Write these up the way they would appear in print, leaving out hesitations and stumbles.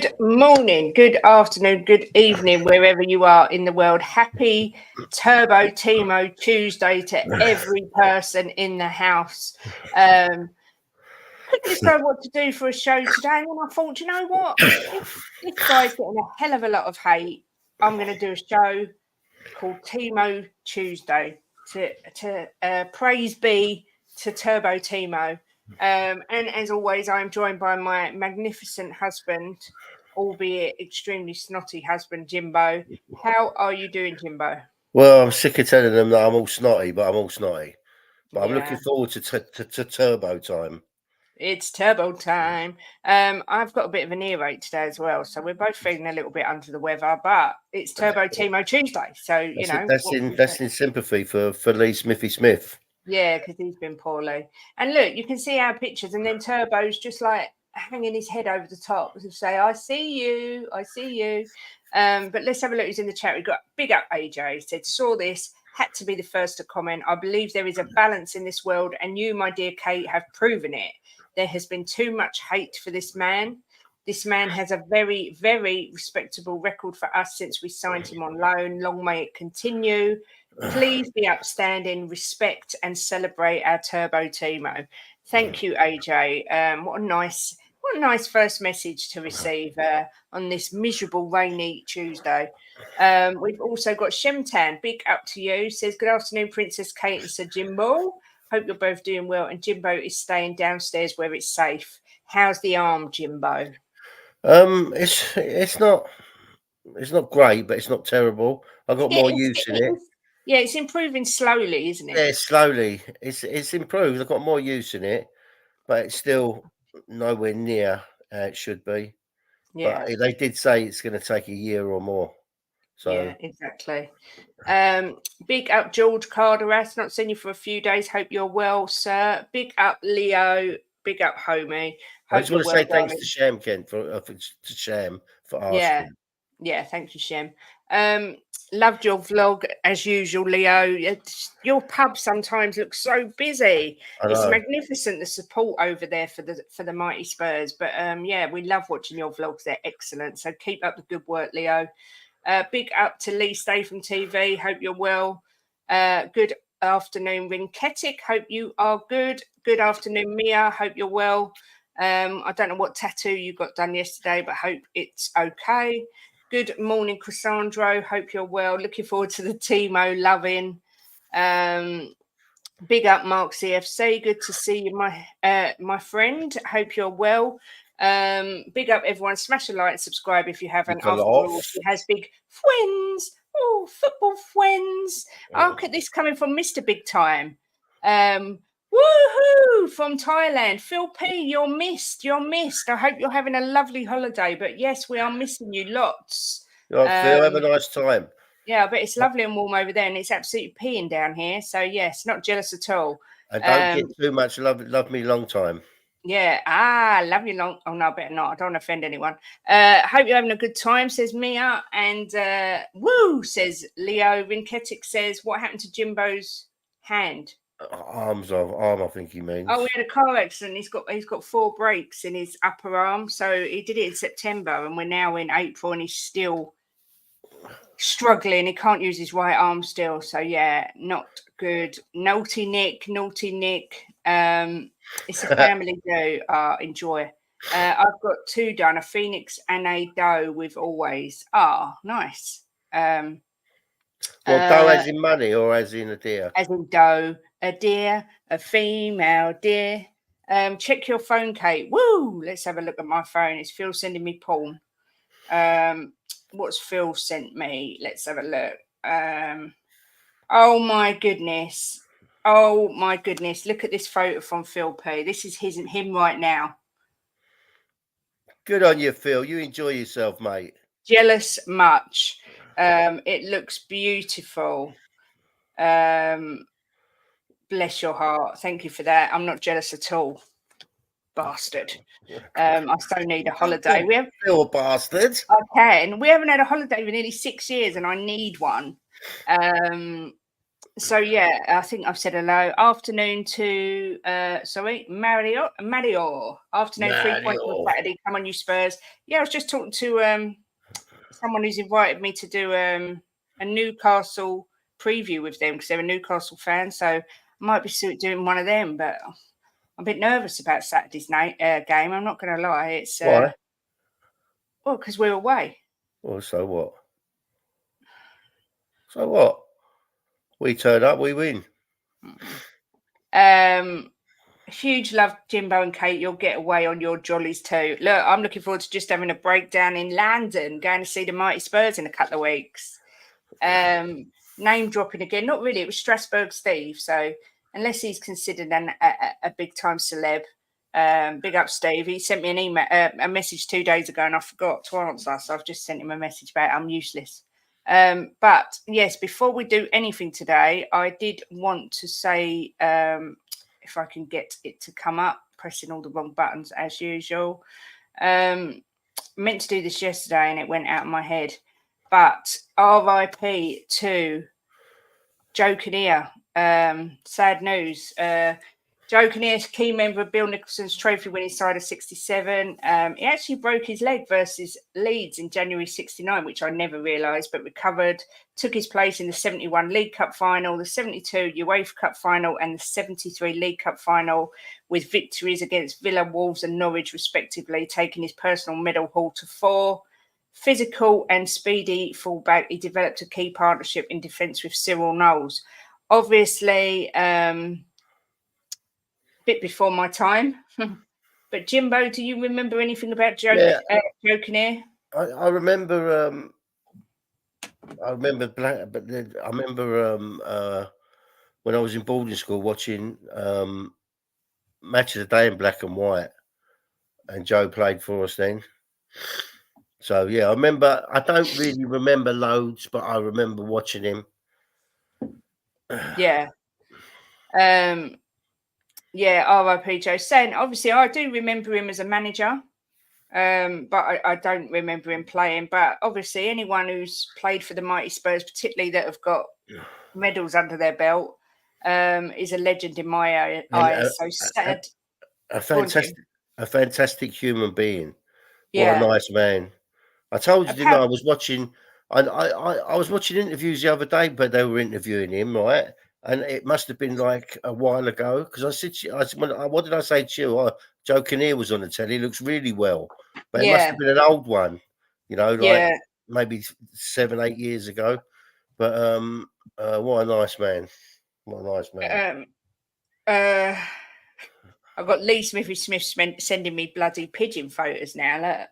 Good morning, good afternoon, good evening, wherever you are in the world. Happy Turbo Timo Tuesday to every person in the house. Couldn't decide what to do for a show today, and I thought, you know what? This guy's getting a hell of a lot of hate. I'm going to do a show called Timo Tuesday to praise be to Turbo Timo. And as always, I'm joined by my magnificent husband, albeit extremely snotty husband, Jimbo. How are you doing, Jimbo? Well, I'm sick of telling them that I'm all snotty, but I'm all snotty. But I'm looking forward to turbo time. It's turbo time. I've got a bit of an earache today as well, so we're both feeling a little bit under the weather. But it's Turbo Timo Tuesday, so that's in sympathy for Lee Smithy Smith. Yeah, because he's been poorly. And look, you can see our pictures, and then Turbo's just like hanging his head over the top to say, "I see you, I see you." But let's have a look who's in the chat. We've got big up AJ. He said, "Saw this, had to be the first to comment. I believe there is a balance in this world, and you, my dear Kate, have proven it. There has been too much hate for this man. This man has a very, very respectable record for us since we signed him on loan. Long may it continue. Please be upstanding, respect, and celebrate our Turbo Timo." Thank you, AJ. What a nice first message to receive on this miserable, rainy Tuesday. We've also got Shemtan. Big up to you. Says, "Good afternoon, Princess Kate and Sir Jimbo. Hope you're both doing well, and Jimbo is staying downstairs where it's safe. How's the arm, Jimbo?" It's not great, but it's not terrible. I've got more use in it. Yeah, it's improving slowly, isn't it? Yeah, slowly. It's improved. I've got more use in it, but it's still nowhere near how it should be. Yeah. But they did say it's going to take a year or more. So yeah, exactly. Big up George Carderas. Not seen you for a few days. Hope you're well, sir. Big up Leo. Big up Homie. I just want to say thanks to Sham, Kent, for Sham for asking. Yeah, thank you, Shem. Loved your vlog as usual, Leo. Your pub sometimes looks so busy. It's magnificent, the support over there for the mighty Spurs. But yeah, we love watching your vlogs. They're excellent. So keep up the good work, Leo. Big up to Lee Statham TV. Hope you're well. Good afternoon, Rinketic. Hope you are good. Good afternoon, Mia. Hope you're well. I don't know what tattoo you got done yesterday, but hope it's okay. Good morning, Cassandro. Hope you're well. Looking forward to the Timo loving. Big up, Mark CFC. Good to see you, my friend. Hope you're well. Big up, everyone. Smash a like and subscribe if you haven't. After all, she has big friends. Oh, football friends. Oh, look at this coming from Mr. Big Time. Woohoo! From Thailand. Phil P, you're missed. You're missed. I hope you're having a lovely holiday. But yes, we are missing you lots. Phil, have a nice time. Yeah, but it's lovely and warm over there, and it's absolutely peeing down here. So yes, not jealous at all. And don't get too much love me long time. Yeah. Love you long. Oh no, better not. I don't want to offend anyone. Hope you're having a good time, says Mia. And woo, says Leo. Rinketic says, what happened to Jimbo's hand? Arm, I think he means. Oh, we had a car accident. He's got 4 breaks in his upper arm. So he did it in September, and we're now in April, and he's still struggling. He can't use his right arm still. So yeah, not good. Naughty Nick. It's a family do. Enjoy. I've got 2 done, a phoenix and a doe with always. Nice. Well, doe as in money or as in a deer? As in doe, a deer, a female deer. Check your phone, Kate. Woo! Let's have a look at my phone. Is Phil sending me porn? What's Phil sent me? Let's have a look. Oh my goodness. Look at this photo from Phil P. This is him right now. Good on you, Phil. You enjoy yourself, mate. Jealous much. It looks beautiful. Bless your heart. Thank you for that. I'm not jealous at all. Bastard. I so need a holiday. We have Phil, bastard. I can. We haven't had a holiday for nearly 6 years, and I need one. So yeah, I think I've said hello. Afternoon to Mario. Afternoon, 3 points on Mario. Saturday. Come on, you Spurs. Yeah, I was just talking to someone who's invited me to do a Newcastle preview with them because they're a Newcastle fan. So I might be doing one of them, but I'm a bit nervous about Saturday's game. I'm not going to lie. It's Why? well, because we're away. Well, so what? So what? We turn up, we win. Huge love, Jimbo and Kate. You'll get away on your jollies too. Look, I'm looking forward to just having a breakdown in London, going to see the mighty Spurs in a couple of weeks. Name dropping again. Not really. It was Strasbourg Steve. So unless he's considered a big time celeb, big up Steve. He sent me an email, a message 2 days ago, and I forgot to answer. So I've just sent him a message about I'm useless. But yes, before we do anything today, I did want to say, if I can get it to come up, pressing all the wrong buttons as usual. Meant to do this yesterday and it went out of my head. But RIP to Joe Kinnear. Sad news. Joe Kinnear, key member of Bill Nicholson's trophy winning side of 67. He actually broke his leg versus Leeds in January 69, which I never realised, but recovered. Took his place in the 71 League Cup final, the 72 UEFA Cup final, and the 73 League Cup final, with victories against Villa, Wolves, and Norwich, respectively, taking his personal medal haul to 4. Physical and speedy fullback, he developed a key partnership in defence with Cyril Knowles. Obviously, bit before my time. But Jimbo, do you remember anything about Joe Kinnear? I remember. I remember when I was in boarding school watching Match of the Day in black and white, and Joe played for us then. So yeah, I remember. I don't really remember loads, but I remember watching him. Yeah. Yeah, RIP Joe. Saying obviously I do remember him as a manager. But I don't remember him playing. But obviously anyone who's played for the mighty Spurs, particularly that have got medals under their belt, is a legend in my eyes. So sad. A fantastic human being. What a Yeah. nice man. I told you, didn't I? I was watching. I was watching interviews the other day, but they were interviewing him, right? And it must have been like a while ago because I said, what did I say to you? Oh, Joe Kinnear was on the telly. He looks really well, but it must have been an old one, like maybe 7, 8 years ago. But what a nice man. What a nice man. I've got Lee Smithy Smith sending me bloody pigeon photos now. Look.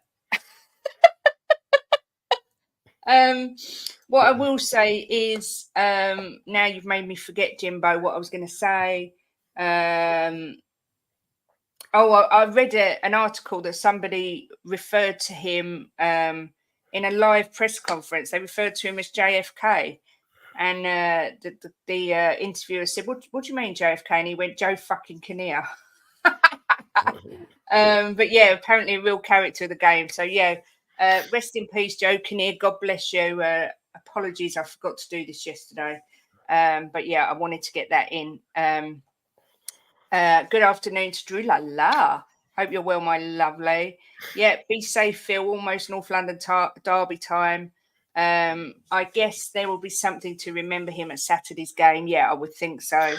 What I will say is, now you've made me forget, Jimbo, what I was going to say. I read an article that somebody referred to him in a live press conference. They referred to him as JFK. And the interviewer said, what do you mean JFK? And he went, Joe fucking Kinnear. But yeah, apparently a real character of the game. So yeah, rest in peace, Joe Kinnear. God bless you. Apologies, I forgot to do this yesterday. But yeah, I wanted to get that in. Good afternoon to Drew. La la. Hope you're well, my lovely. Yeah, be safe, Phil. Almost North London derby time. I guess there will be something to remember him at Saturday's game. Yeah, I would think so.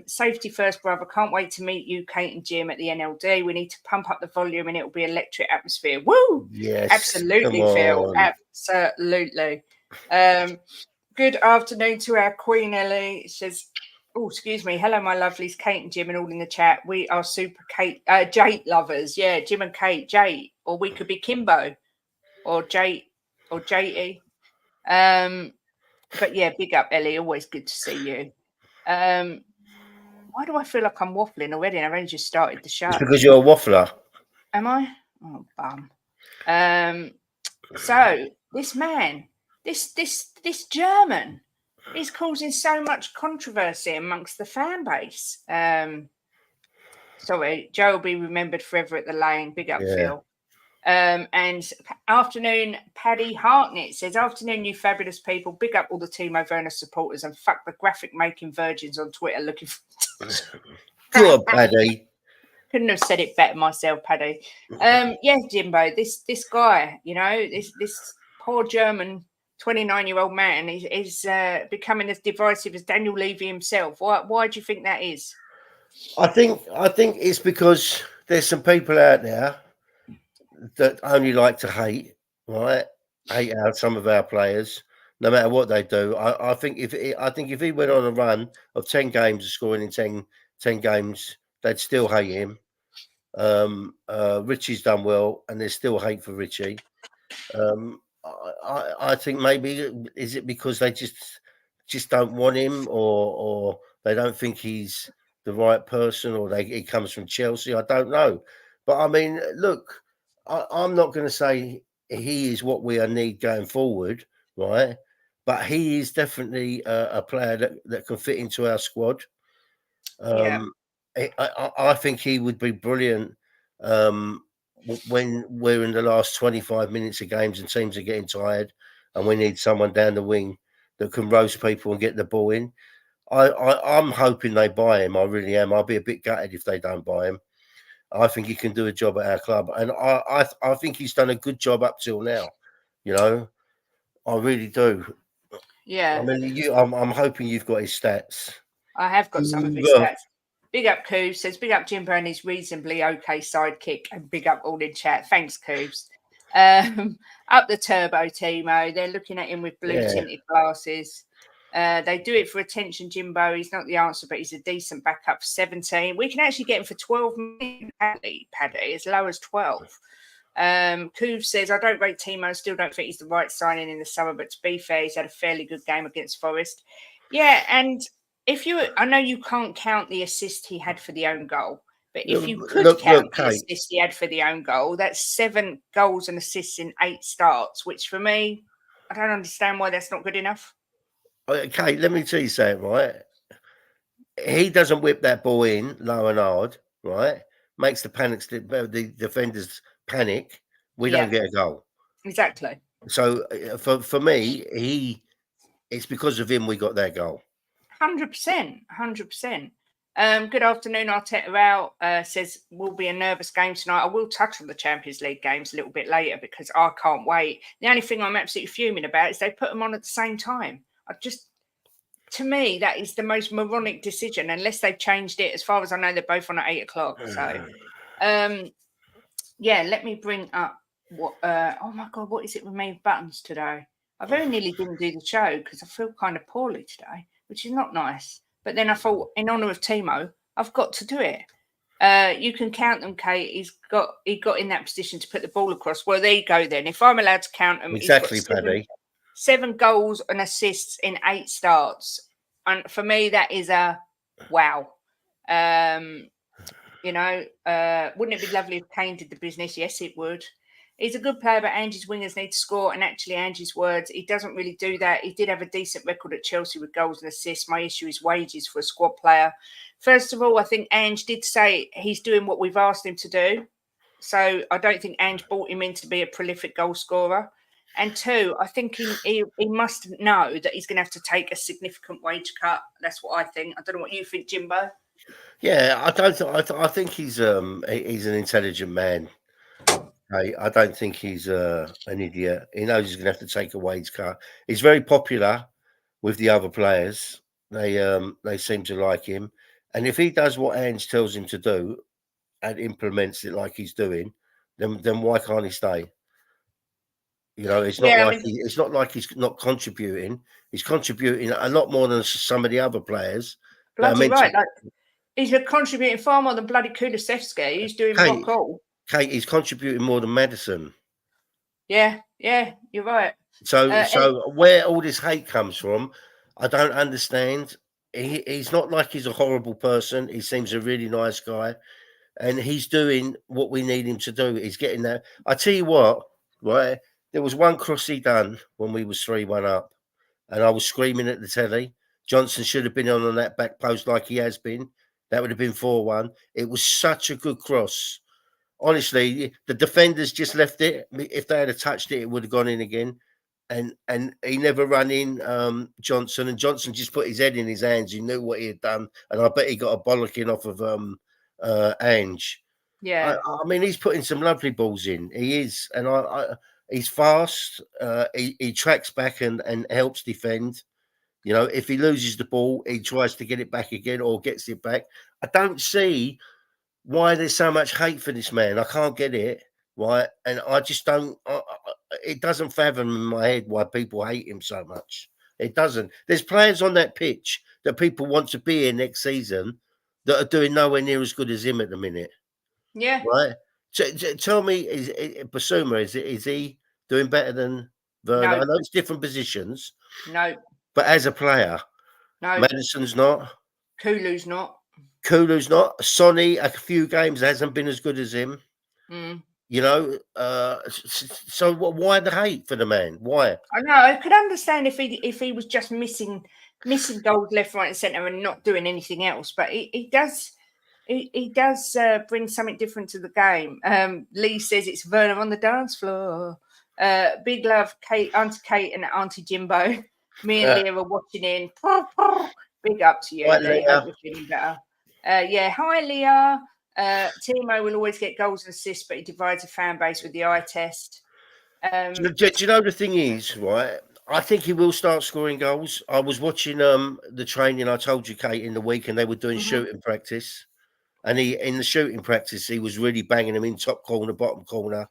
Safety first, brother. Can't wait to meet you, Kate and Jim, at the NLD. We need to pump up the volume and it'll be electric atmosphere. Woo! Yes. Absolutely, Phil. Absolutely. Good afternoon to our Queen Ellie. It says, oh, excuse me. Hello, my lovelies, Kate and Jim, and all in the chat. We are super Jate lovers. Yeah, Jim and Kate, Jate. Or we could be Kimbo or Jate or Jatey. But yeah, big up, Ellie. Always good to see you. Why do I feel like I'm waffling already? And I've only just started the show. It's because you're a waffler. Am I? Oh, bum. So this man, this German, is causing so much controversy amongst the fan base. Sorry, Joe will be remembered forever at the Lane. Big up, Phil. And afternoon, Paddy Hartnett says, afternoon, you fabulous people. Big up all the Timo Werner supporters and fuck the graphic making virgins on Twitter looking for. Good, Paddy. Couldn't have said it better myself, Paddy. Yeah, Jimbo, this guy, you know, this poor German 29-year-old man is becoming as divisive as Daniel Levy himself. Why do you think that is? I think it's because there's some people out there that only like to hate, right? Hate out some of our players, no matter what they do. I think if he went on a run of 10 games, scoring in 10 games, they'd still hate him. Richie's done well, and there's still hate for Richie. I think maybe is it because they just don't want him, or they don't think he's the right person, or he comes from Chelsea. I don't know, but I mean, look, I'm not going to say he is what we need going forward, right? But he is definitely a player that can fit into our squad. Yeah. I think he would be brilliant when we're in the last 25 minutes of games and teams are getting tired and we need someone down the wing that can roast people and get the ball in. I'm hoping they buy him. I really am. I'll be a bit gutted if they don't buy him. I think he can do a job at our club, and I think he's done a good job up till now. You know, I really do. Yeah. I mean, I'm hoping you've got his stats. I have got some of his stats. Big up Coobs says, big up Jimbo and his reasonably okay sidekick, and big up all in chat. Thanks, Coobs. Up the turbo, Timo. They're looking at him with blue tinted glasses. They do it for attention, Jimbo. He's not the answer, but he's a decent backup for 17. We can actually get him for 12 million, Paddy, as low as 12. Coov says, I don't rate Timo, still don't think he's the right signing in the summer, but to be fair, he's had a fairly good game against Forest. Yeah, and I know you can't count the assist he had for the own goal, but if you could count the assist he had for the own goal, that's 7 goals and assists in 8 starts, which for me, I don't understand why that's not good enough. Okay, let me tell you something, right? He doesn't whip that ball in low and hard, right? Makes the defenders panic. We don't get a goal. Exactly. So for me, it's because of him we got that goal. 100%. Good afternoon, Arteta out. Says, will be a nervous game tonight. I will touch on the Champions League games a little bit later because I can't wait. The only thing I'm absolutely fuming about is they put them on at the same time. To me, that is the most moronic decision, unless they've changed it. As far as I know, they're both on at 8 o'clock. So, yeah, let me bring up what, oh my God, what is it with me with buttons today? I very nearly didn't do the show because I feel kind of poorly today, which is not nice. But then I thought, in honour of Timo, I've got to do it. You can count them, Kate. He got in that position to put the ball across. Well, there you go then. If I'm allowed to count them, exactly, Paddy. 7 goals and assists in 8 starts. And for me, that is a wow. You know, wouldn't it be lovely if Kane did the business? Yes, it would. He's a good player, but Angie's wingers need to score. And actually, Angie's words, he doesn't really do that. He did have a decent record at Chelsea with goals and assists. My issue is wages for a squad player. First of all, I think Ange did say he's doing what we've asked him to do. So I don't think Ange brought him in to be a prolific goal scorer. And 2, I think he must know that he's going to have to take a significant wage cut. That's what I think. I don't know what you think, Jimbo. Yeah, I think he's an intelligent man. I don't think he's an idiot. He knows he's going to have to take a wage cut. He's very popular with the other players. They seem to like him, and if he does what Ange tells him to do and implements it like he's doing, then why can't he stay? You know, it's not like he's not contributing. He's contributing a lot more than some of the other players. Bloody right. He's contributing far more than bloody Kulusevski. He's doing fuck all. Kate, he's contributing more than Maddison. Yeah, you're right. So where all this hate comes from, I don't understand. He's not like he's a horrible person. He seems a really nice guy. And he's doing what we need him to do. He's getting there. I tell you what, right? There was one cross he done when we was 3-1 up, and I was screaming at the telly. Johnson should have been on that back post like he has been. That would have been 4-1. It was such a good cross. honestly, the defenders just left it. If they had touched it, it would have gone in again. And he never ran in Johnson, and Johnson just put his head in his hands. He knew what he had done, and I bet he got a bollocking off of Ange. Yeah. I mean, he's putting some lovely balls in. He is, and he's fast. He tracks back and helps defend. You know, if he loses the ball, he tries to get it back again or gets it back. I don't see why there's so much hate for this man. I can't get it, right? And I just don't. It doesn't fathom in my head why people hate him so much. It doesn't. There's players on that pitch that people want to be here next season that are doing nowhere near as good as him at the minute, Yeah. right? Tell me, Basuma, is he doing better than Werner? No. I know it's different positions, No. but as a player, No. Madison's not. Kulu's not. Kulu's not. Sonny, a few games hasn't been as good as him. Mm. You know, so why the hate for the man? Why? I know. I could understand if he was just missing goals left, right, and centre and not doing anything else. But he does. He does bring something different to the game. Lee says it's Werner on the dance floor. Big love, Auntie Kate and Auntie Jimbo. Me and Leah are watching in. Big up to you, Right, Lee. Leah. Hope you're feeling better. Yeah, hi, Leah. Timo will always get goals and assists, but he divides a fan base with the eye test. Do you know the thing is, right? I think he will start scoring goals. I was watching the training. I told you, Kate, in the week, and they were doing shooting practice. And in the shooting practice, he was really banging them in top corner, bottom corner,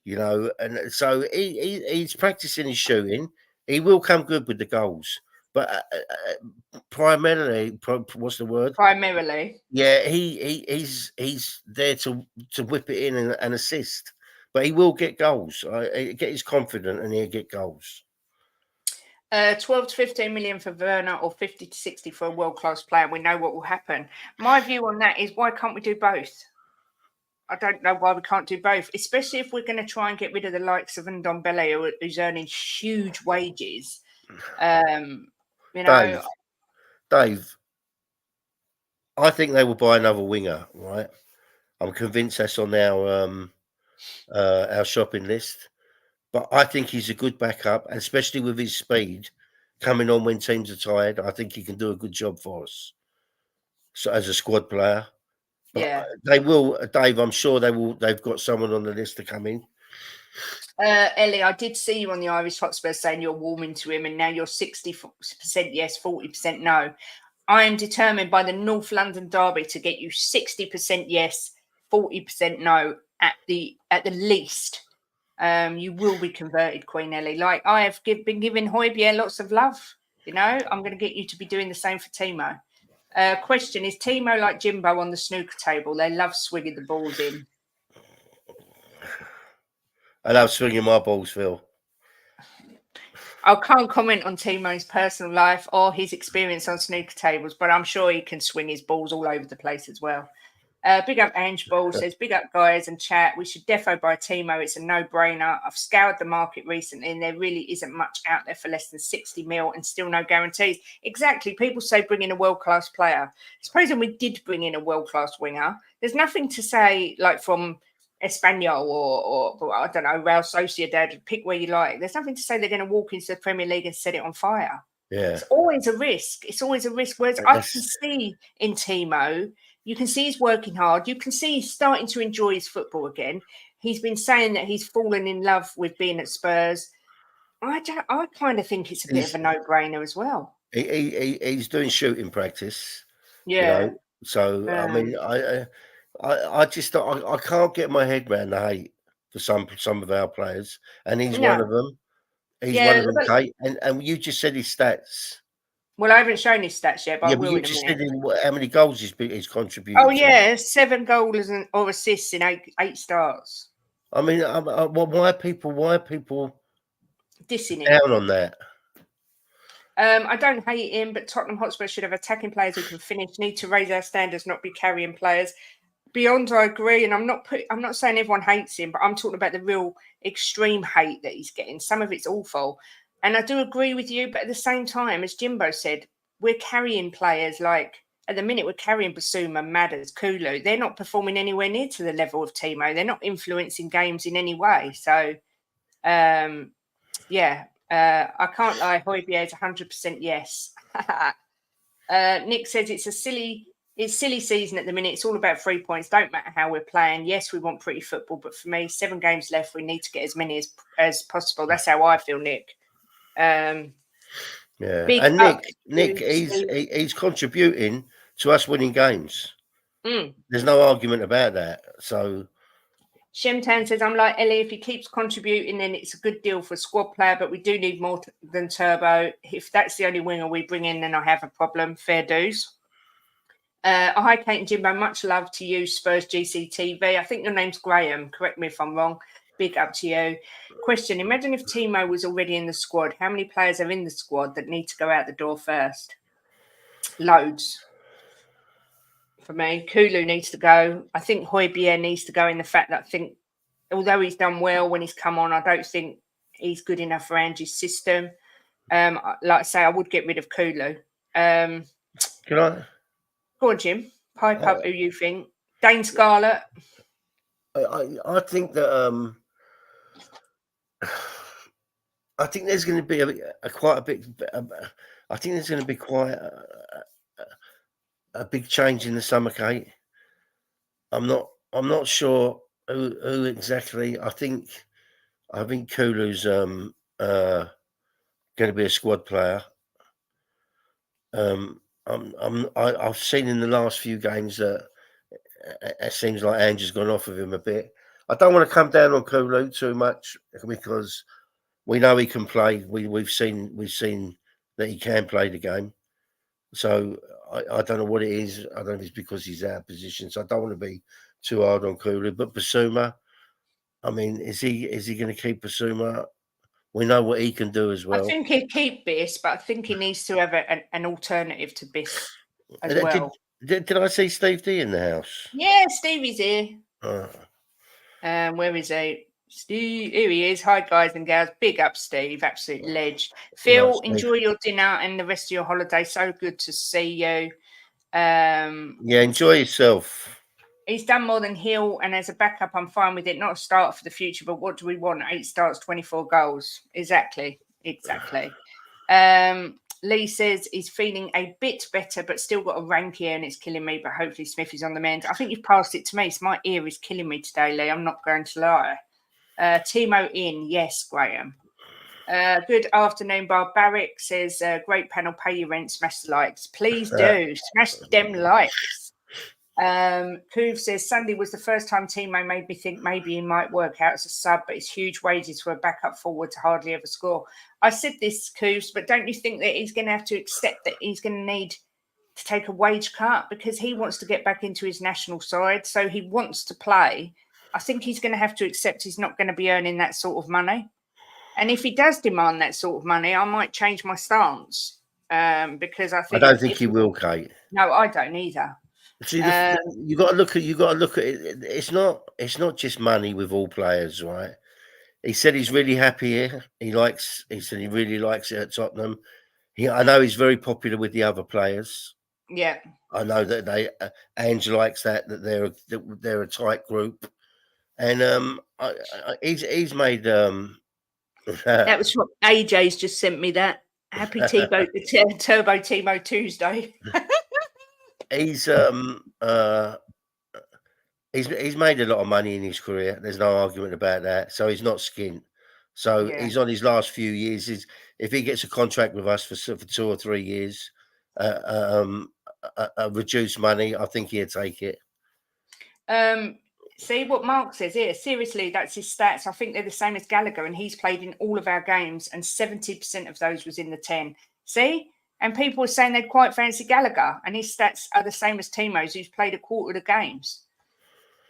you know. And so he's practicing his shooting. He will come good with the goals, but primarily, what's the word? Primarily. Yeah, he's there to whip it in and assist, but he will get goals. Get his confidence, and he'll get goals. 12 to 15 million for Werner or 50 to 60 for a world-class player. We know what will happen. My view on that is, why can't we do both? I don't know why we can't do both, especially if we're going to try and get rid of the likes of Ndombele, who's earning huge wages. You know, Dave, I think they will buy another winger, right? I'm convinced that's on our shopping list. But I think he's a good backup, and especially with his speed coming on when teams are tired. I think he can do a good job for us. So as a squad player, but yeah. they will, Dave. I'm sure they will. They've got someone on the list to come in. Ellie, I did see you on the Irish Hotspur saying you're warming to him, and now you're 60% yes, 40% no. I am determined by the North London derby to get you 60% yes, 40% no at the least. You will be converted, Queen Ellie. Like I have been giving Højbjerg lots of love. You know, I'm going to get you to be doing the same for Timo. Question: is Timo like Jimbo on the snooker table? They love swinging the balls in. I love swinging my balls, Phil. I can't comment on Timo's personal life or his experience on snooker tables, but I'm sure he can swing his balls all over the place as well. Big up Ange Ball says, big up guys and chat. We should defo buy Timo. It's a no-brainer. I've scoured the market recently and there really isn't much out there for less than 60 mil and still no guarantees. Exactly. People say bring in a world-class player. Supposing we did bring in a world-class winger, there's nothing to say like from Espanyol or I don't know, Real Sociedad, pick where you like. There's nothing to say they're going to walk into the Premier League and set it on fire. Yeah. It's always a risk. It's always a risk. Whereas I can see in Timo, you can see he's working hard. You can see he's starting to enjoy his football again. He's been saying that he's fallen in love with being at Spurs. I kind of think it's a bit of a no-brainer as well. He's doing shooting practice. Yeah. You know? So I mean, I just I can't get my head around the hate for some of our players, and he's one of them. He's one of them, Kate. And you just said his stats. Well, I haven't shown his stats yet, but I will you in a just minute. said how many goals he's contributed. Oh yeah, 7 goals or assists in 8 starts. I mean, why are people dissing him down on that? I don't hate him, but Tottenham Hotspur should have attacking players who can finish. Need to raise our standards, not be carrying players. Beyond, I agree, and I'm not saying everyone hates him, but I'm talking about the real extreme hate that he's getting. Some of it's awful, and I do agree with you. But at the same time, as Jimbo said, we're carrying players like at the minute we're carrying Basuma, Madders, Kulu. They're not performing anywhere near to the level of Timo. They're not influencing games in any way. So, I can't lie. Højbjerg is 100% yes. Nick says it's silly season at the minute. It's all about 3 points. Don't matter how we're playing. Yes, we want pretty football, but for me, 7 games left. We need to get as many as possible. That's how I feel, Nick. And Nick, he's contributing to us winning games. There's no argument about that. So Shemtan says, I'm like Ellie, if he keeps contributing, then it's a good deal for a squad player, but we do need more than Turbo. If that's the only winger we bring in, then I have a problem. Fair dues. Hi, Kate and Jimbo. Much love to you, Spurs GCTV. I think your name's Graham. Correct me if I'm wrong. Big up to you. Question, imagine if Timo was already in the squad. How many players are in the squad that need to go out the door first? Loads. For me, Kulu needs to go. I think Højbjerg needs to go in the fact that I think, although he's done well when he's come on, I don't think he's good enough for Angie's system. Like I say, I would get rid of Kulu. Can I? Go on, Jim. Pipe up who you think. Dane Scarlett. I think that I think there's going to be quite a bit. I think there's going to be quite a big change in the summer, Kate. I'm not sure who exactly. I think Kulu's going to be a squad player. I've seen in the last few games that it seems like Angie's gone off of him a bit. I don't want to come down on Kulu too much because we know he can play. We've seen that he can play the game. So I don't know what it is. I don't know if it's because he's out of position. So I don't want to be too hard on Kulu. But Basuma, I mean, is he going to keep Basuma? We know what he can do as well. I think he'll keep Biss, but I think he needs to have an alternative to Biss as well. Did I see Steve D in the house? Yeah, Stevie's here. Where is he? Steve, here he is. Hi, guys and gals. Big up, Steve. Absolute ledge. Phil, enjoy your dinner and the rest of your holiday. So good to see you. Enjoy yourself. He's done more than Hill, and as a backup, I'm fine with it. Not a start for the future, but what do we want? 8 starts, 24 goals. Exactly. Lee says he's feeling a bit better, but still got a rank ear and it's killing me, but hopefully Smith is on the mend. I think you've passed it to me. So my ear is killing me today, Lee. I'm not going to lie. Timo in. Yes, Graham. Good afternoon, Barbaric says, great panel, pay your rent, smash the likes. Please do. Smash them likes. Coov says, Sunday was the first time Timo made me think maybe he might work out as a sub, but it's huge wages for a backup forward to hardly ever score. I said this, Coos, but don't you think that he's going to have to accept that he's going to need to take a wage cut because he wants to get back into his national side, so he wants to play. I think he's going to have to accept he's not going to be earning that sort of money. And if he does demand that sort of money, I might change my stance because I think I don't think he will, Kate. No, I don't either. See, you got to look at it. It's not just money with all players, right? He said he's really happy here. He said he really likes it at Tottenham. I know he's very popular with the other players. Yeah, I know that Ange likes that they're a tight group, and he's made. That was what AJ's just sent me. That happy Turbo Timo Tuesday. He's made a lot of money in his career. There's no argument about that. So he's not skint. So he's on his last few years. If he gets a contract with us for 2 or 3 years, reduced money, I think he'd take it. See what Mark says here. Seriously, that's his stats. I think they're the same as Gallagher, and he's played in all of our games, and 70% of those was in the 10. See? And people were saying they'd quite fancy Gallagher, and his stats are the same as Timo's, who's played a quarter of the games.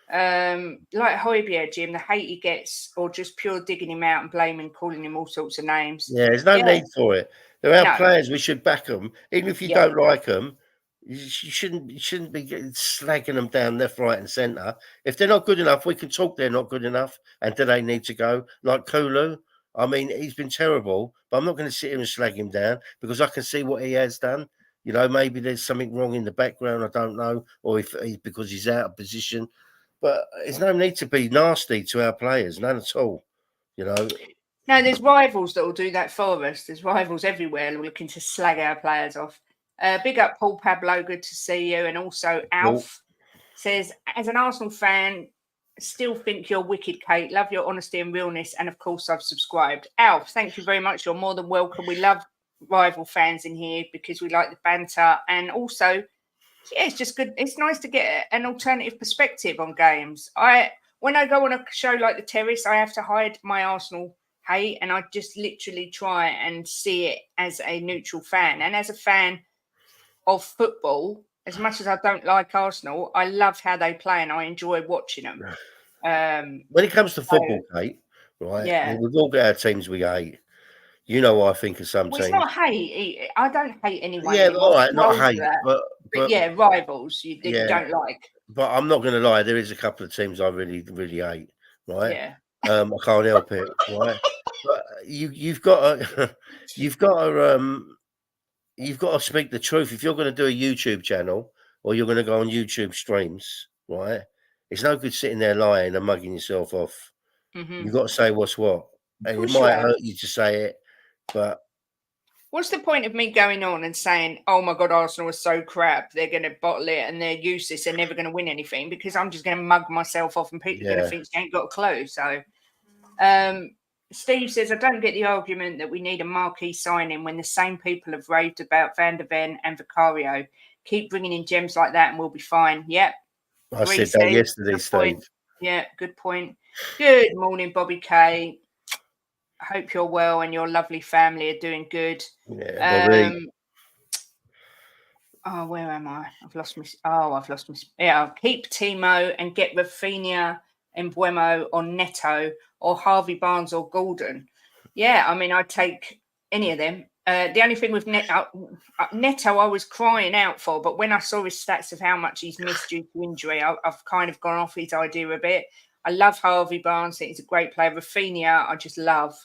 Like Højbjerg, Jim, the hate he gets, or just pure digging him out and blaming, calling him all sorts of names. Yeah, there's no need for it. They're our players. We should back them, even if you don't like them. You shouldn't be slagging them down left, right, and centre. If they're not good enough, we can talk. They're not good enough, and do they need to go? Like Kulu, I mean, he's been terrible, but I'm not going to sit here and slag him down because I can see what he has done. You know, maybe there's something wrong in the background. I don't know, or if because he's out of position. But there's no need to be nasty to our players, none at all. You know. No, there's rivals that will do that for us. There's rivals everywhere looking to slag our players off. Big up Paul Pablo, good to see you. And also Alf says, as an Arsenal fan, still think you're wicked, Kate. Love your honesty and realness. And of course, I've subscribed. Alf, thank you very much. You're more than welcome. We love rival fans in here because we like the banter. And also, yeah, it's just good. It's nice to get an alternative perspective on games. When I go on a show like The Terrace, I have to hide my Arsenal hate, and I just literally try and see it as a neutral fan. And as a fan of football, as much as I don't like Arsenal, I love how they play and I enjoy watching them. When it comes to football, Kate, right? Yeah. We've all got our teams we hate. You know what I think of some Well, it's teams. not hate. I don't hate anyone Yeah, anymore. all right, not hate, but yeah, rivals that you don't like. But I'm not going to lie. There is a couple of teams I really, really hate. Right? Yeah. I can't help it. Right? But you've got to you've got to speak the truth. If you're going to do a YouTube channel or you're going to go on YouTube streams, right? It's no good sitting there lying and mugging yourself off. Mm-hmm. You've got to say what's what, and it might hurt you to say it, but. What's the point of me going on and saying, oh my God, Arsenal is so crap, they're going to bottle it and they're useless, they're never going to win anything, because I'm just going to mug myself off and people are going to think they ain't got a clue. So Steve says, I don't get the argument that we need a marquee signing when the same people have raved about Van der Ven and Vicario. Keep bringing in gems like that and we'll be fine. Yep. I said that yesterday, Steve. Yeah, good point. Good morning, Bobby K. I hope you're well and your lovely family are doing good. Yeah, where am I? I've lost my. Yeah, I'll keep Timo and get Rafinha and Buemo or Neto or Harvey Barnes or Gordon. Yeah, I mean, I'd take any of them. The only thing with Neto, I was crying out for, but when I saw his stats of how much he's missed due to injury, I've kind of gone off his idea a bit. I love Harvey Barnes. I think he's a great player. Rafinha, I just love.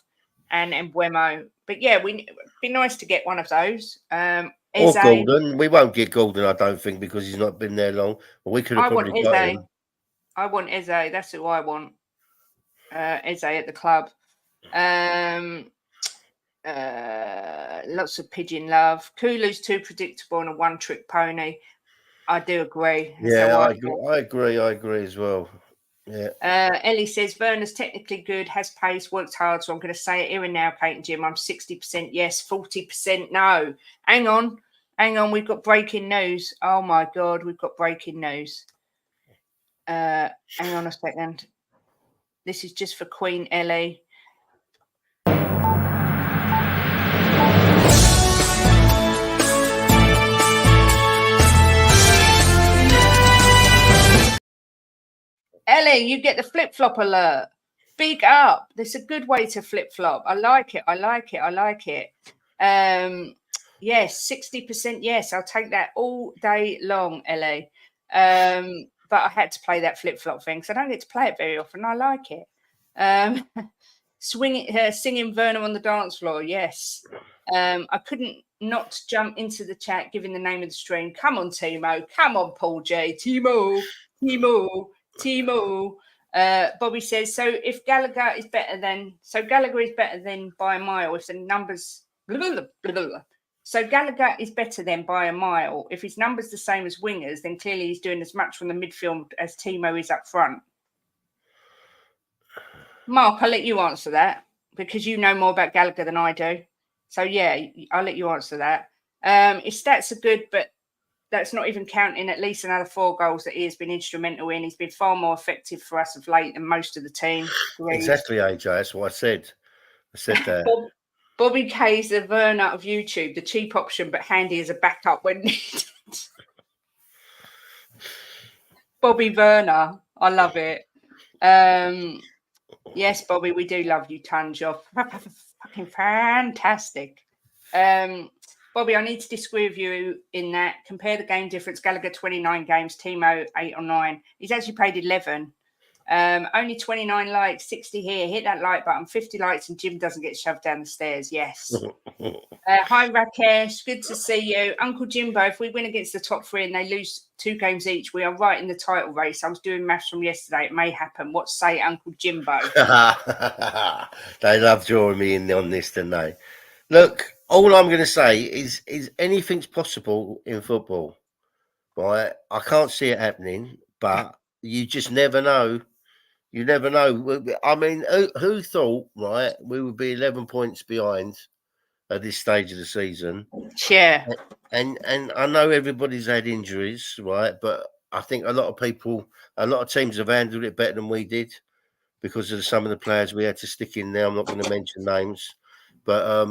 And Buemo. But yeah, it'd be nice to get one of those. Or Gordon. We won't get Gordon, I don't think, because he's not been there long. But we could have probably got him. I want Eze. That's who I want. Eze at the club. Lots of pigeon love. Kulu's too predictable and a one-trick pony. I do agree. I agree as well. Yeah. Ellie says Werner's technically good, has pace, works hard. So I'm going to say it here and now, Kate and Jim. I'm 60% yes, 40% no. Hang on. We've got breaking news. Oh my God, we've got breaking news. Hang on a second. This is just for Queen Ellie. Ellie, you get the flip-flop alert. Big up. That's a good way to flip-flop. I like it. Yes, 60% yes. I'll take that all day long, Ellie. But I had to play that flip-flop thing because I don't get to play it very often. I like it. Singing Werner on the dance floor, yes. I couldn't not jump into the chat giving the name of the stream. Come on, Timo. Come on, Paul J. Timo. Bobby says, so Gallagher is better than by a mile if the numbers So Gallagher is better than by a mile. If his number's the same as wingers, then clearly he's doing as much from the midfield as Timo is up front. Mark, I'll let you answer that because you know more about Gallagher than I do. So yeah, I'll let you answer that. His stats are good, but that's not even counting at least another 4 goals that he has been instrumental in. He's been far more effective for us of late than most of the team. Exactly, AJ. That's what I said. I said that. Bobby K's the Werner of YouTube, the cheap option, but handy as a backup when needed. Bobby Werner. I love it. Yes, Bobby, we do love you tons. You're fucking fantastic. Bobby, I need to disagree with you in that. Compare the game difference. Gallagher, 29 games. Timo, 8 or 9. He's actually played 11. Only 29 likes, 60 here. Hit that like button. 50 likes and Jim doesn't get shoved down the stairs. Yes. Hi, Rakesh. Good to see you. Uncle Jimbo, if we win against the top three and they lose 2 games each, we are right in the title race. I was doing maths from yesterday. It may happen. What say Uncle Jimbo? They love drawing me in on this, don't they? Look, all I'm going to say is anything's possible in football, right? I can't see it happening, but you just never know. You never know. I mean, who thought, right, we would be 11 points behind at this stage of the season? Yeah. And I know everybody's had injuries, right? But I think a lot of teams have handled it better than we did because of some of the players we had to stick in there. I'm not going to mention names, but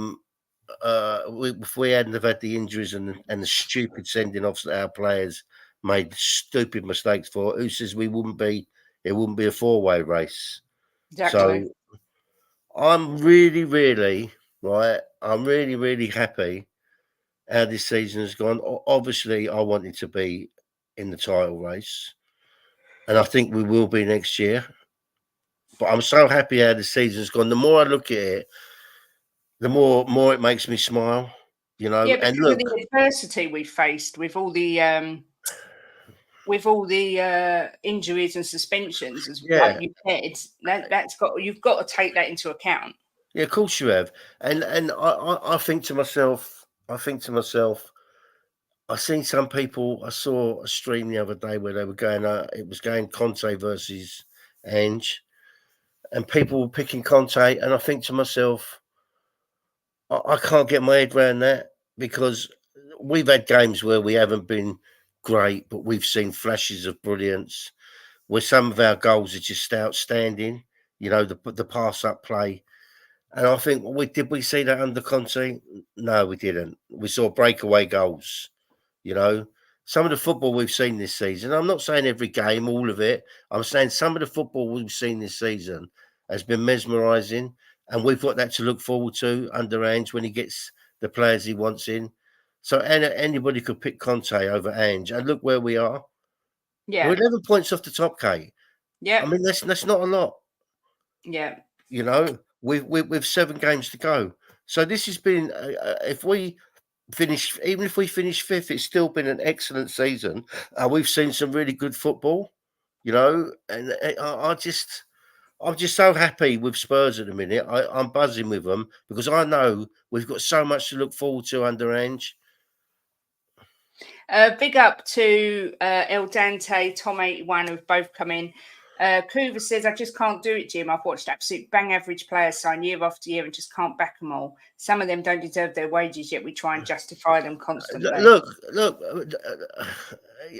if we hadn't have had the injuries and the stupid sending offs that our players made stupid mistakes for, who says it wouldn't be a 4-way race? Exactly. So I'm really, really right. I'm really, really happy how this season has gone. Obviously, I wanted to be in the title race, and I think we will be next year. But I'm so happy how the season's gone. The more I look at it, the more it makes me smile. You know, Yeah, and because of look, the adversity we faced with all the injuries and suspensions, as yeah, like you said, you've got to take that into account. yeah, of course you have. And I think to myself, I seen some people. I saw a stream the other day where they were going. It was going Conte versus Ange, and people were picking Conte, and I think to myself, I can't get my head around that because we've had games where we haven't been great, but we've seen flashes of brilliance where some of our goals are just outstanding. You know, the pass up play, and I think we see that under Conte? No, we didn't. We saw breakaway goals. You know, some of the football we've seen this season. I'm not saying every game, all of it. I'm saying some of the football we've seen this season has been mesmerising, and we've got that to look forward to under Ange when he gets the players he wants in. So anybody could pick Conte over Ange, and look where we are. Yeah. We're 11 points off the top, Kate. Yeah. I mean, that's not a lot. Yeah. You know, we've 7 games to go. So this has been, if we even if we finish 5th, it's still been an excellent season. We've seen some really good football, you know, and I'm just so happy with Spurs at the minute. I'm buzzing with them because I know we've got so much to look forward to under Ange. Big up to El Dante, Tom81, who've both come in. Coover says, I just can't do it, Jim. I've watched absolute bang average players sign year after year and just can't back them all. Some of them don't deserve their wages, yet we try and justify them constantly. Look,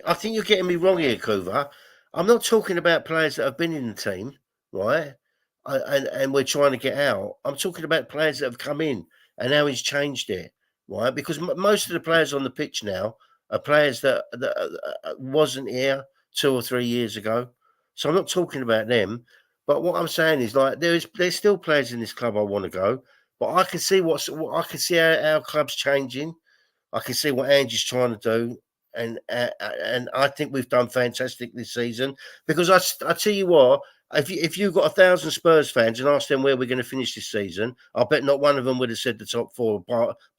I think you're getting me wrong here, Coover. I'm not talking about players that have been in the team, right? And we're trying to get out. I'm talking about players that have come in and now he's changed it, right? Because most of the players on the pitch now are players that wasn't here 2 or 3 years ago. So I'm not talking about them. But what I'm saying is, like, there's still players in this club I want to go, but I can see I can see our club's changing. I can see what Angie's trying to do, and I think we've done fantastic this season. Because I tell you what, if you've got 1,000 Spurs fans and asked them where we're going to finish this season, I bet not one of them would have said the top 4,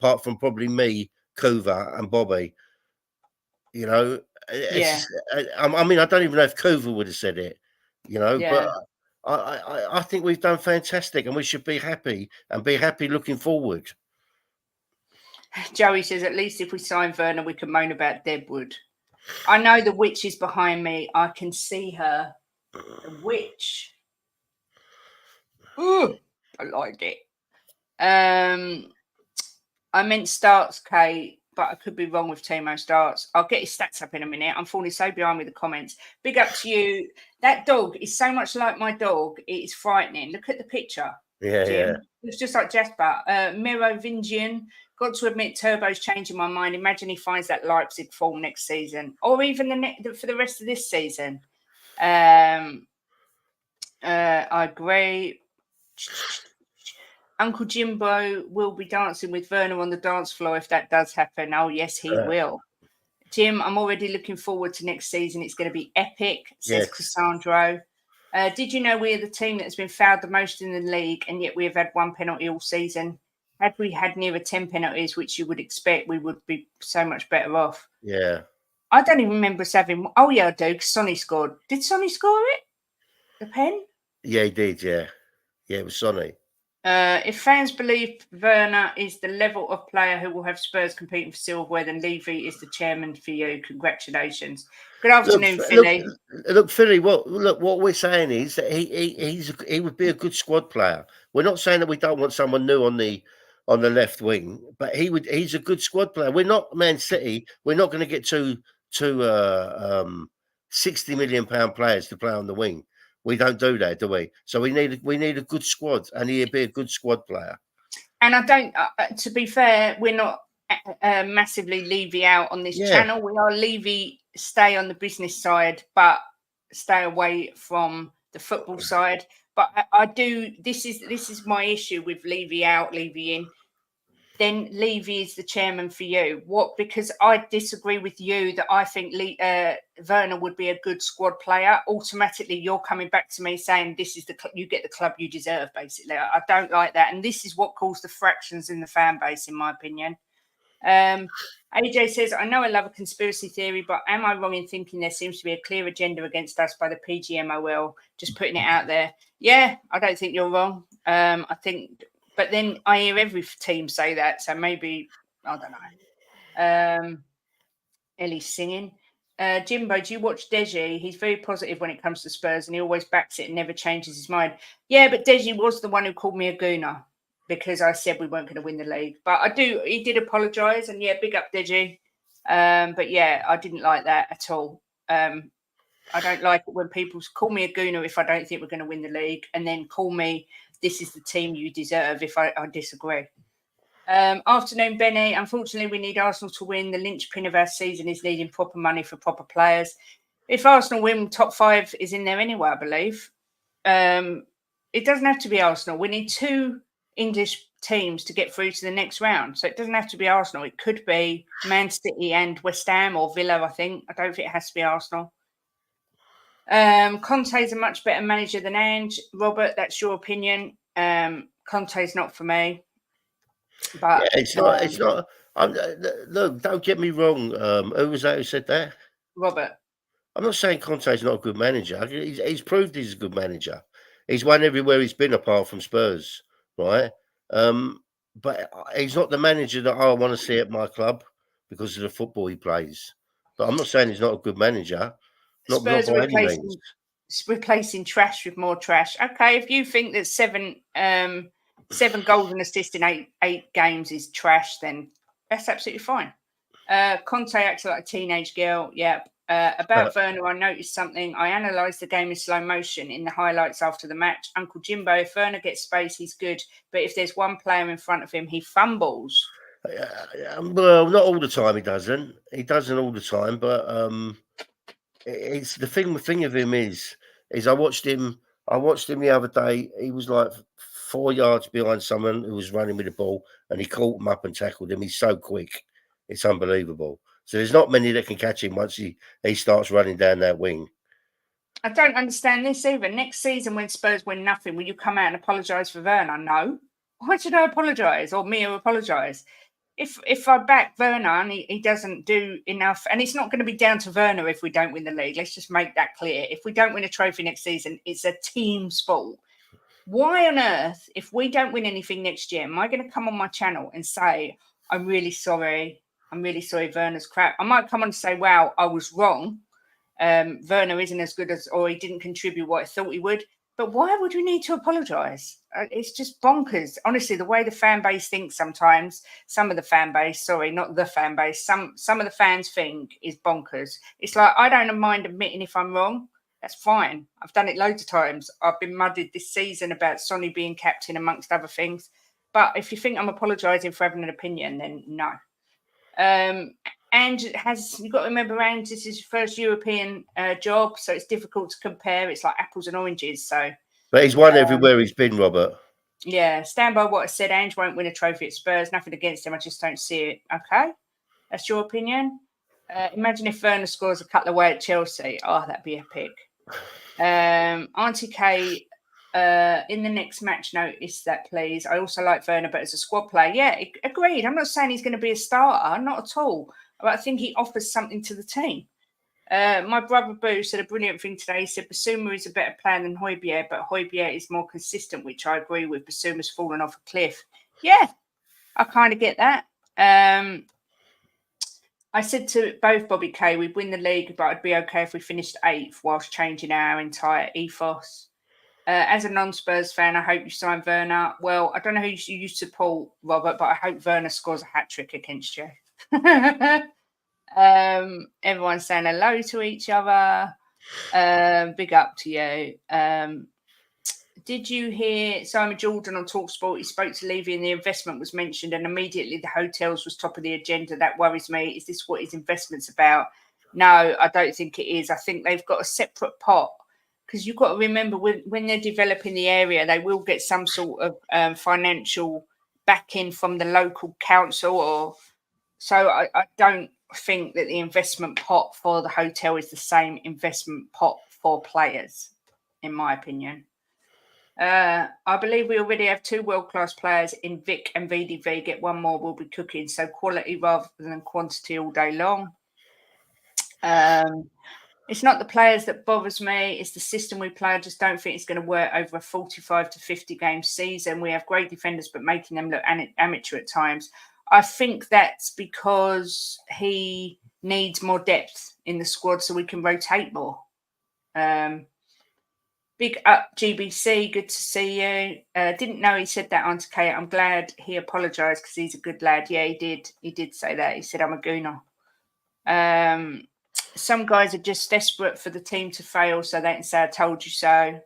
apart from probably me, Kuva, and Bobby. You know, I mean, I don't even know if Kuva would have said it. You know, but I think we've done fantastic, and we should be happy looking forward. Joey says, at least if we sign Werner, we can moan about Deadwood. I know the witch is behind me. I can see her. The witch. Ooh, I like it. I meant starts, Kate, but I could be wrong with Timo starts. I'll get his stats up in a minute. I'm falling so behind with the comments. Big up to you. That dog is so much like my dog. It is frightening. Look at the picture. Yeah, Jim. yeah. It's just like Jasper. Merovingian. Got to admit, Turbo's changing my mind. Imagine he finds that Leipzig form next season, or even for the rest of this season. I agree. Uncle Jimbo will be dancing with Werner on the dance floor if that does happen. Oh, yes, he will. Jim, I'm already looking forward to next season. It's going to be epic, says Cassandro. Did you know we are the team that has been fouled the most in the league, and yet we have had 1 penalty all season? Had we had nearer 10 penalties, which you would expect, we would be so much better off. Yeah. I don't even remember us having. Oh, yeah, I do, because Sonny scored. Did Sonny score it? The pen? Yeah, he did, yeah. Yeah, it was Sonny. If fans believe Werner is the level of player who will have Spurs competing for silverware, then Levy is the chairman for you. Congratulations. Good afternoon, Philly. Look, Philly. What we're saying is that he would be a good squad player. We're not saying that we don't want someone new on the left wing, but he's a good squad player. We're not Man City. We're not going to get two 60 million pound players to play on the wing. We don't do that, do we? So we need a good squad, and he'd be a good squad player. And I don't. To be fair, we're not massively Levy out on this channel. We are Levy stay on the business side, but stay away from the football side. But I do. This is my issue with Levy out, Levy in. Then Levy is the chairman for you. What? Because I disagree with you that I think Werner would be a good squad player. Automatically, you're coming back to me saying this is you get the club you deserve. Basically, I don't like that, and this is what caused the fractions in the fan base, in my opinion. AJ says, I know I love a conspiracy theory, but am I wrong in thinking there seems to be a clear agenda against us by the PGMOL? Just putting it out there. Yeah, I don't think you're wrong. I think. But then I hear every team say that, so maybe, I don't know. Ellie's singing. Jimbo, do you watch Deji? He's very positive when it comes to Spurs, and he always backs it and never changes his mind. Yeah, but Deji was the one who called me a gooner because I said we weren't going to win the league. But he did apologise, and yeah, big up Deji. But yeah, I didn't like that at all. I don't like it when people call me a gooner if I don't think we're going to win the league, and then call me, this is the team you deserve, if I disagree. Afternoon, Benny. Unfortunately, we need Arsenal to win. The linchpin of our season is needing proper money for proper players. If Arsenal win, top 5 is in there anyway, I believe. It doesn't have to be Arsenal. We need 2 English teams to get through to the next round. So it doesn't have to be Arsenal. It could be Man City and West Ham or Villa, I think. I don't think it has to be Arsenal. Conte's a much better manager than Ange. Robert, that's your opinion. Conte's not for me. But yeah, it's not. Look, don't get me wrong. Who was that who said that? Robert. I'm not saying Conte's not a good manager. He's proved he's a good manager. He's won everywhere he's been apart from Spurs, right? But he's not the manager that I want to see at my club because of the football he plays. But I'm not saying he's not a good manager. Spurs are replacing trash with more trash. Okay, if you think that 7 goals and assists in eight games is trash, then that's absolutely fine. Conte acts like a teenage girl. Yep. About Werner, I noticed something. I analysed the game in slow motion in the highlights after the match. Uncle Jimbo, if Werner gets space, he's good. But if there's one player in front of him, he fumbles. Well, not all the time he doesn't. He doesn't all the time, but it's the thing of him is I watched him the other day. He was like 4 yards behind someone who was running with the ball, and he caught him up and tackled him. He's so quick. It's unbelievable. So there's not many that can catch him once he starts running down that wing. I don't understand this either. Next season, when Spurs win nothing, will you come out and apologise for Werner? No. Why should I apologise or Mia apologise? If I back Werner and he doesn't do enough, and it's not going to be down to Werner if we don't win the league. Let's just make that clear. If we don't win a trophy next season, it's a team sport. Why on earth, if we don't win anything next year, am I going to come on my channel and say, I'm really sorry, Werner's crap? I might come on and say, wow, I was wrong. Werner isn't as good as, or he didn't contribute what I thought he would. But why would we need to apologise? It's just bonkers. Honestly, the way the fan base thinks sometimes, some of the fan base, sorry, not the fan base, some of the fans think is bonkers. It's like, I don't mind admitting if I'm wrong. That's fine. I've done it loads of times. I've been mudded this season about Sonny being captain, amongst other things. But if you think I'm apologising for having an opinion, then no. And you've got to remember, Ange, this is his first European job, so it's difficult to compare. It's like apples and oranges. So, but he's won everywhere he's been, Robert. Yeah, stand by what I said. Ange won't win a trophy at Spurs. Nothing against him. I just don't see it. Okay, that's your opinion. Imagine if Werner scores a couple away at Chelsea. Oh, that'd be epic. Auntie Kay, in the next match, notice that, please. I also like Werner, but as a squad player, yeah, agreed. I'm not saying he's going to be a starter, not at all. But I think he offers something to the team. My brother Boo said a brilliant thing today. He said Basuma is a better player than Højbjerg, but Højbjerg is more consistent, which I agree with. Basuma's fallen off a cliff. Yeah, I kind of get that. I said to both Bobby Kay, we'd win the league, but I'd be okay if we finished 8th whilst changing our entire ethos. As a non-Spurs fan, I hope you sign Werner. Well, I don't know who you support, Robert, but I hope Werner scores a hat-trick against you. Everyone's saying hello to each other. Big up to you. Did you hear Simon Jordan on TalkSport? He spoke to Levy and the investment was mentioned, and immediately the hotels was top of the agenda. That worries me. Is this what his investment's about? No, I don't think it is. I think they've got a separate pot, because you've got to remember when they're developing the area, they will get some sort of financial backing from the local council. So I don't think that the investment pot for the hotel is the same investment pot for players, in my opinion. I believe we already have 2 world-class players in Vic and VDV. Get one more, we'll be cooking. So quality rather than quantity all day long. It's not the players that bothers me. It's the system we play. I just don't think it's going to work over a 45 to 50 game season. We have great defenders, but making them look amateur at times. I think that's because he needs more depth in the squad so we can rotate more. Big up, GBC. Good to see you. Didn't know he said that, Auntie Kate. I'm glad he apologised because he's a good lad. Yeah, he did. He did say that. He said, I'm a gooner. Some guys are just desperate for the team to fail so they can say, I told you so.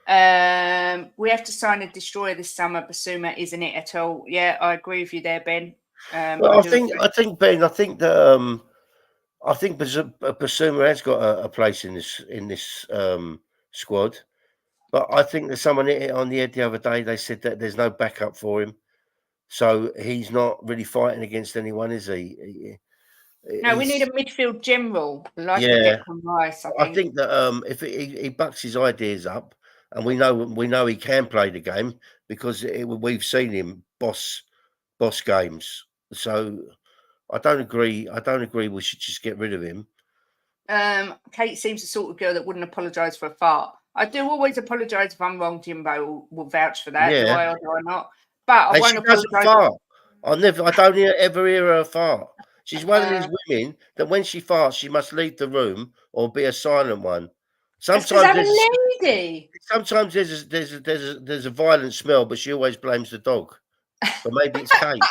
We have to sign a destroyer this summer. Basuma isn't it at all? Yeah, I agree with you there, Ben. Well, I think Ben. I think that I think Basuma has got a place in this squad, but I think that someone hit it on the head the other day. They said that there's no backup for him, so he's not really fighting against anyone, is he? No, we need a midfield general like a Declan Rice. I think that if he bucks his ideas up, and we know he can play the game because we've seen him boss games. So I don't agree. We should just get rid of him. Kate seems the sort of girl that wouldn't apologise for a fart. I do always apologise if I'm wrong. Jimbo will vouch for that. Yeah. Do I or do I not? But I won't apologise. I don't ever hear her fart. She's one of these women that when she farts, she must leave the room or be a silent one. Sometimes I'm a lady. Sometimes there's a violent smell, but she always blames the dog. But maybe it's Kate.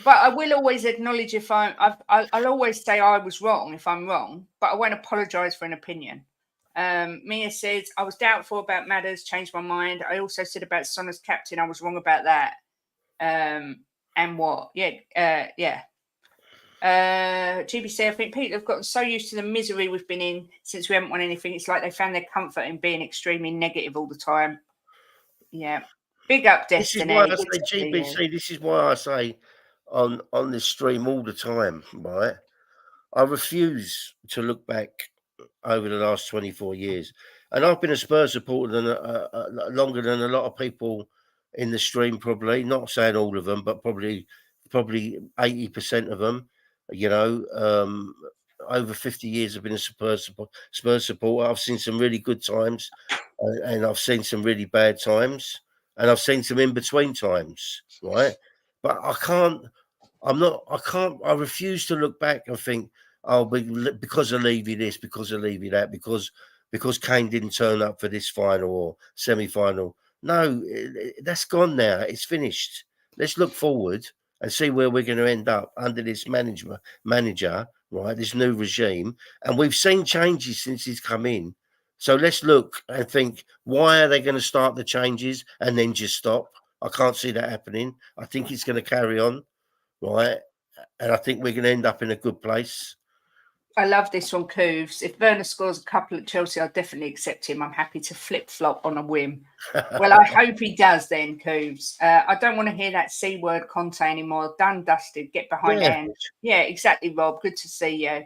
But I will always acknowledge if I'll always say I was wrong if I'm wrong, but I won't apologise for an opinion. Mia says, I was doubtful about Matters, changed my mind. I also said about Son as captain, I was wrong about that. And what? Yeah. GBC, I think people have gotten so used to the misery we've been in since we haven't won anything. It's like they found their comfort in being extremely negative all the time. Yeah. Big up, Destiny. This is why I say GBC. This is why I say on this stream all the time, right? I refuse to look back over the last 24 years. And I've been a Spurs supporter longer than a lot of people in the stream, probably. Not saying all of them, but probably 80% of them. You know, over 50 years I've been a Spurs supporter. I've seen some really good times and I've seen some really bad times. And I've seen some in-between times, right? But I refuse to look back and think, oh, because of Levy this, because of Levy that, because Kane didn't turn up for this final or semi-final. No, that's gone now. It's finished. Let's look forward and see where we're going to end up under this manager, right, this new regime. And we've seen changes since he's come in. So let's look and think, why are they going to start the changes and then just stop? I can't see that happening. I think it's going to carry on, right? And I think we're going to end up in a good place. I love this one, Cooves. If Werner scores a couple at Chelsea, I'll definitely accept him. I'm happy to flip-flop on a whim. Well, I hope he does then, Cooves. I don't want to hear that C word Conte anymore. Done, dusted. Get behind Ange. Yeah, exactly, Rob. Good to see you.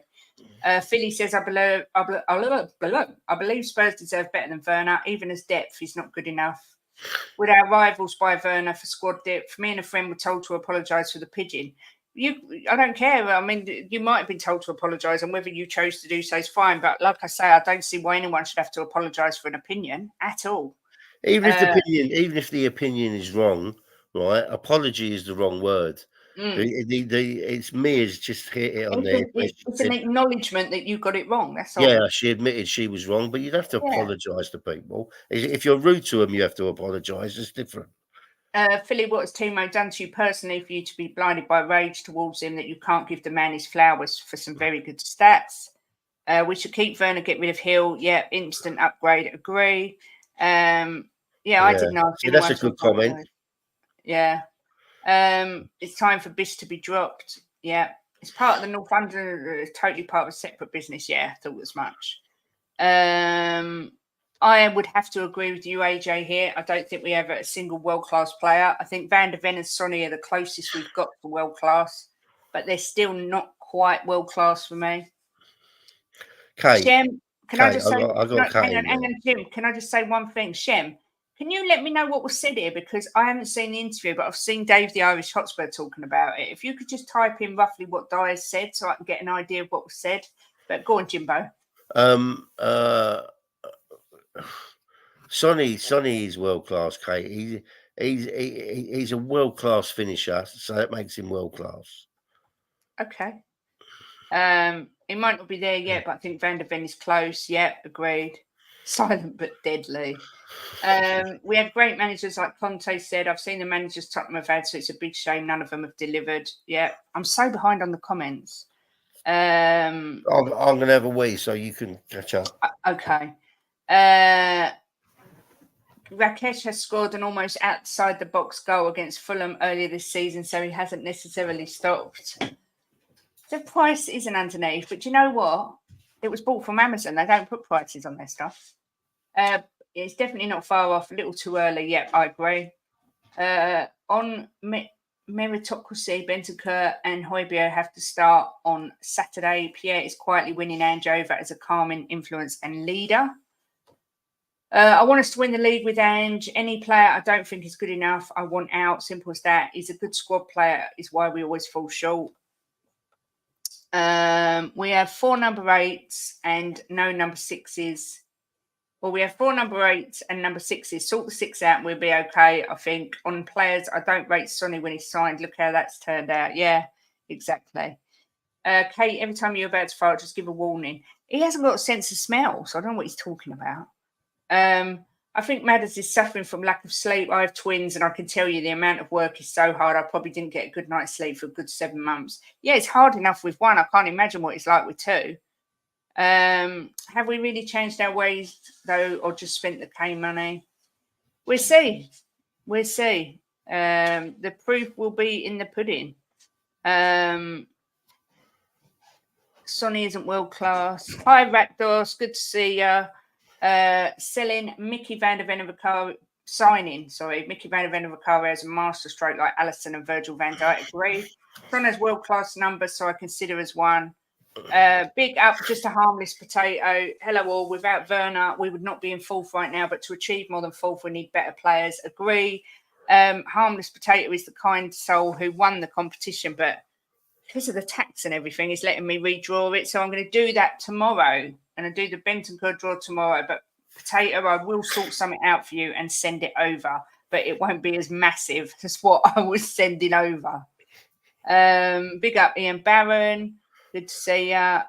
Philly says, I believe Spurs deserve better than Werner. Even as depth, he's not good enough. With our rivals by Werner for squad depth, me and a friend were told to apologise for the pigeon. I don't care. I mean, you might have been told to apologise, and whether you chose to do so is fine. But like I say, I don't see why anyone should have to apologise for an opinion at all. Even if the opinion is wrong, right? Apology is the wrong word. It's me has just hit it on there. It's an acknowledgement that you got it wrong. That's all. Yeah, she admitted she was wrong, but you'd have to apologise to people. If you're rude to them, you have to apologise. It's different. Philly, what has Timo done to you personally for you to be blinded by rage towards him that you can't give the man his flowers for some very good stats? We should keep Werner, get rid of Hill. Yeah, instant upgrade. Agree. I didn't ask. So that's a good comment. Yeah. It's time for Bish to be dropped. Yeah. It's part of the Northumberland, totally part of a separate business. Yeah, I thought as much. I would have to agree with you, AJ, here. I don't think we have a single world-class player. I think Van der Ven and Sonny are the closest we've got to world-class, but they're still not quite world-class for me. Kate, Shem, can I just say, hang on, Jim, can I just say one thing? Shem, can you let me know what was said here? Because I haven't seen the interview, but I've seen Dave the Irish Hotspur talking about it. If you could just type in roughly what Dyer said so I can get an idea of what was said. But go on, Jimbo. Sonny is world class, Kate. He's a world class finisher, so that makes him world class. Okay. He might not be there yet, but I think Van der Ven is close. Yeah, agreed. Silent but deadly. We had great managers, like Conte said. I've seen the managers Tottenham have had, so it's a big shame none of them have delivered. Yeah, I'm so behind on the comments. I'm going to have a wee so you can catch up. Okay. Rakesh has scored an almost outside the box goal against Fulham earlier this season, so he hasn't necessarily stopped. The price isn't underneath, but you know what? It was bought from Amazon. They don't put prices on their stuff. It's definitely not far off. A little too early. Yep, I agree. On meritocracy, Bentancur and Højbjerg have to start on Saturday. Pierre is quietly winning Ange over as a calming influence and leader. I want us to win the league with Ange. Any player I don't think is good enough, I want out. Simple as that. He's a good squad player, is why we always fall short. We have 4 number 8s and no number 6s. Well, we have 4 number 8s and number 6s. Sort the 6 out and we'll be okay, I think. On players, I don't rate Sonny when he's signed. Look how that's turned out. Yeah, exactly. Kate, every time you're about to fart, just give a warning. He hasn't got a sense of smell, so I don't know what he's talking about. I think Madders is suffering from lack of sleep. I have twins, and I can tell you the amount of work is so hard. I probably didn't get a good night's sleep for a good 7 months. Yeah, it's hard enough with 1. I can't imagine what it's like with 2. Have we really changed our ways, though, or just spent the K money? We'll see. We'll see. The proof will be in the pudding. Sonny isn't world class. Hi, Rakdos. Good to see you. Selling Mickey van der Ven Mickey van der Ven as a masterstroke like Alisson and Virgil van Dijk. Agree. Son has world class numbers, so I consider as 1. Big up, just a harmless potato. Hello all. Without Werner, we would not be in 4th right now, but to achieve more than 4th, we need better players. Agree. Harmless potato is the kind soul who won the competition, but because of the tax and everything, he's letting me redraw it. So I'm going to do that tomorrow. And I do the Bentancur draw tomorrow. But Potato, I will sort something out for you and send it over. But it won't be as massive as what I was sending over. Big up Ian Barron. Good to see you.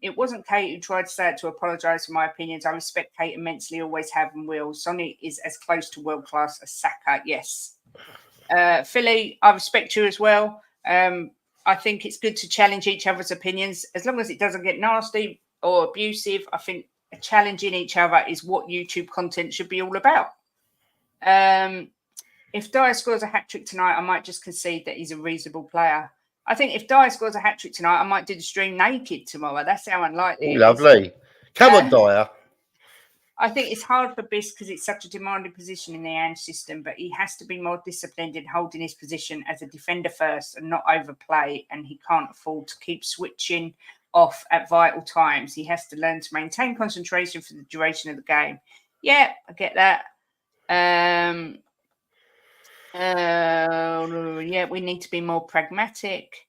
It wasn't Kate who tried to say it to apologise for my opinions. I respect Kate immensely, always have and will. Sonny is as close to world class as Saka. Yes. Philly, I respect you as well. I think it's good to challenge each other's opinions. As long as it doesn't get nasty or abusive, I think challenging each other is what YouTube content should be all about. If Dyer scores a hat-trick tonight, I might just concede that he's a reasonable player. I think if Dyer scores a hat-trick tonight, I might do the stream naked tomorrow. That's how unlikely it is. Lovely. Come on, Dyer. I think it's hard for Biss because it's such a demanding position in the Ange system, but he has to be more disciplined in holding his position as a defender first and not overplay, and he can't afford to keep switching off at vital times. He has to learn to maintain concentration for the duration of the game. Yeah, I get that. Yeah, we need to be more pragmatic.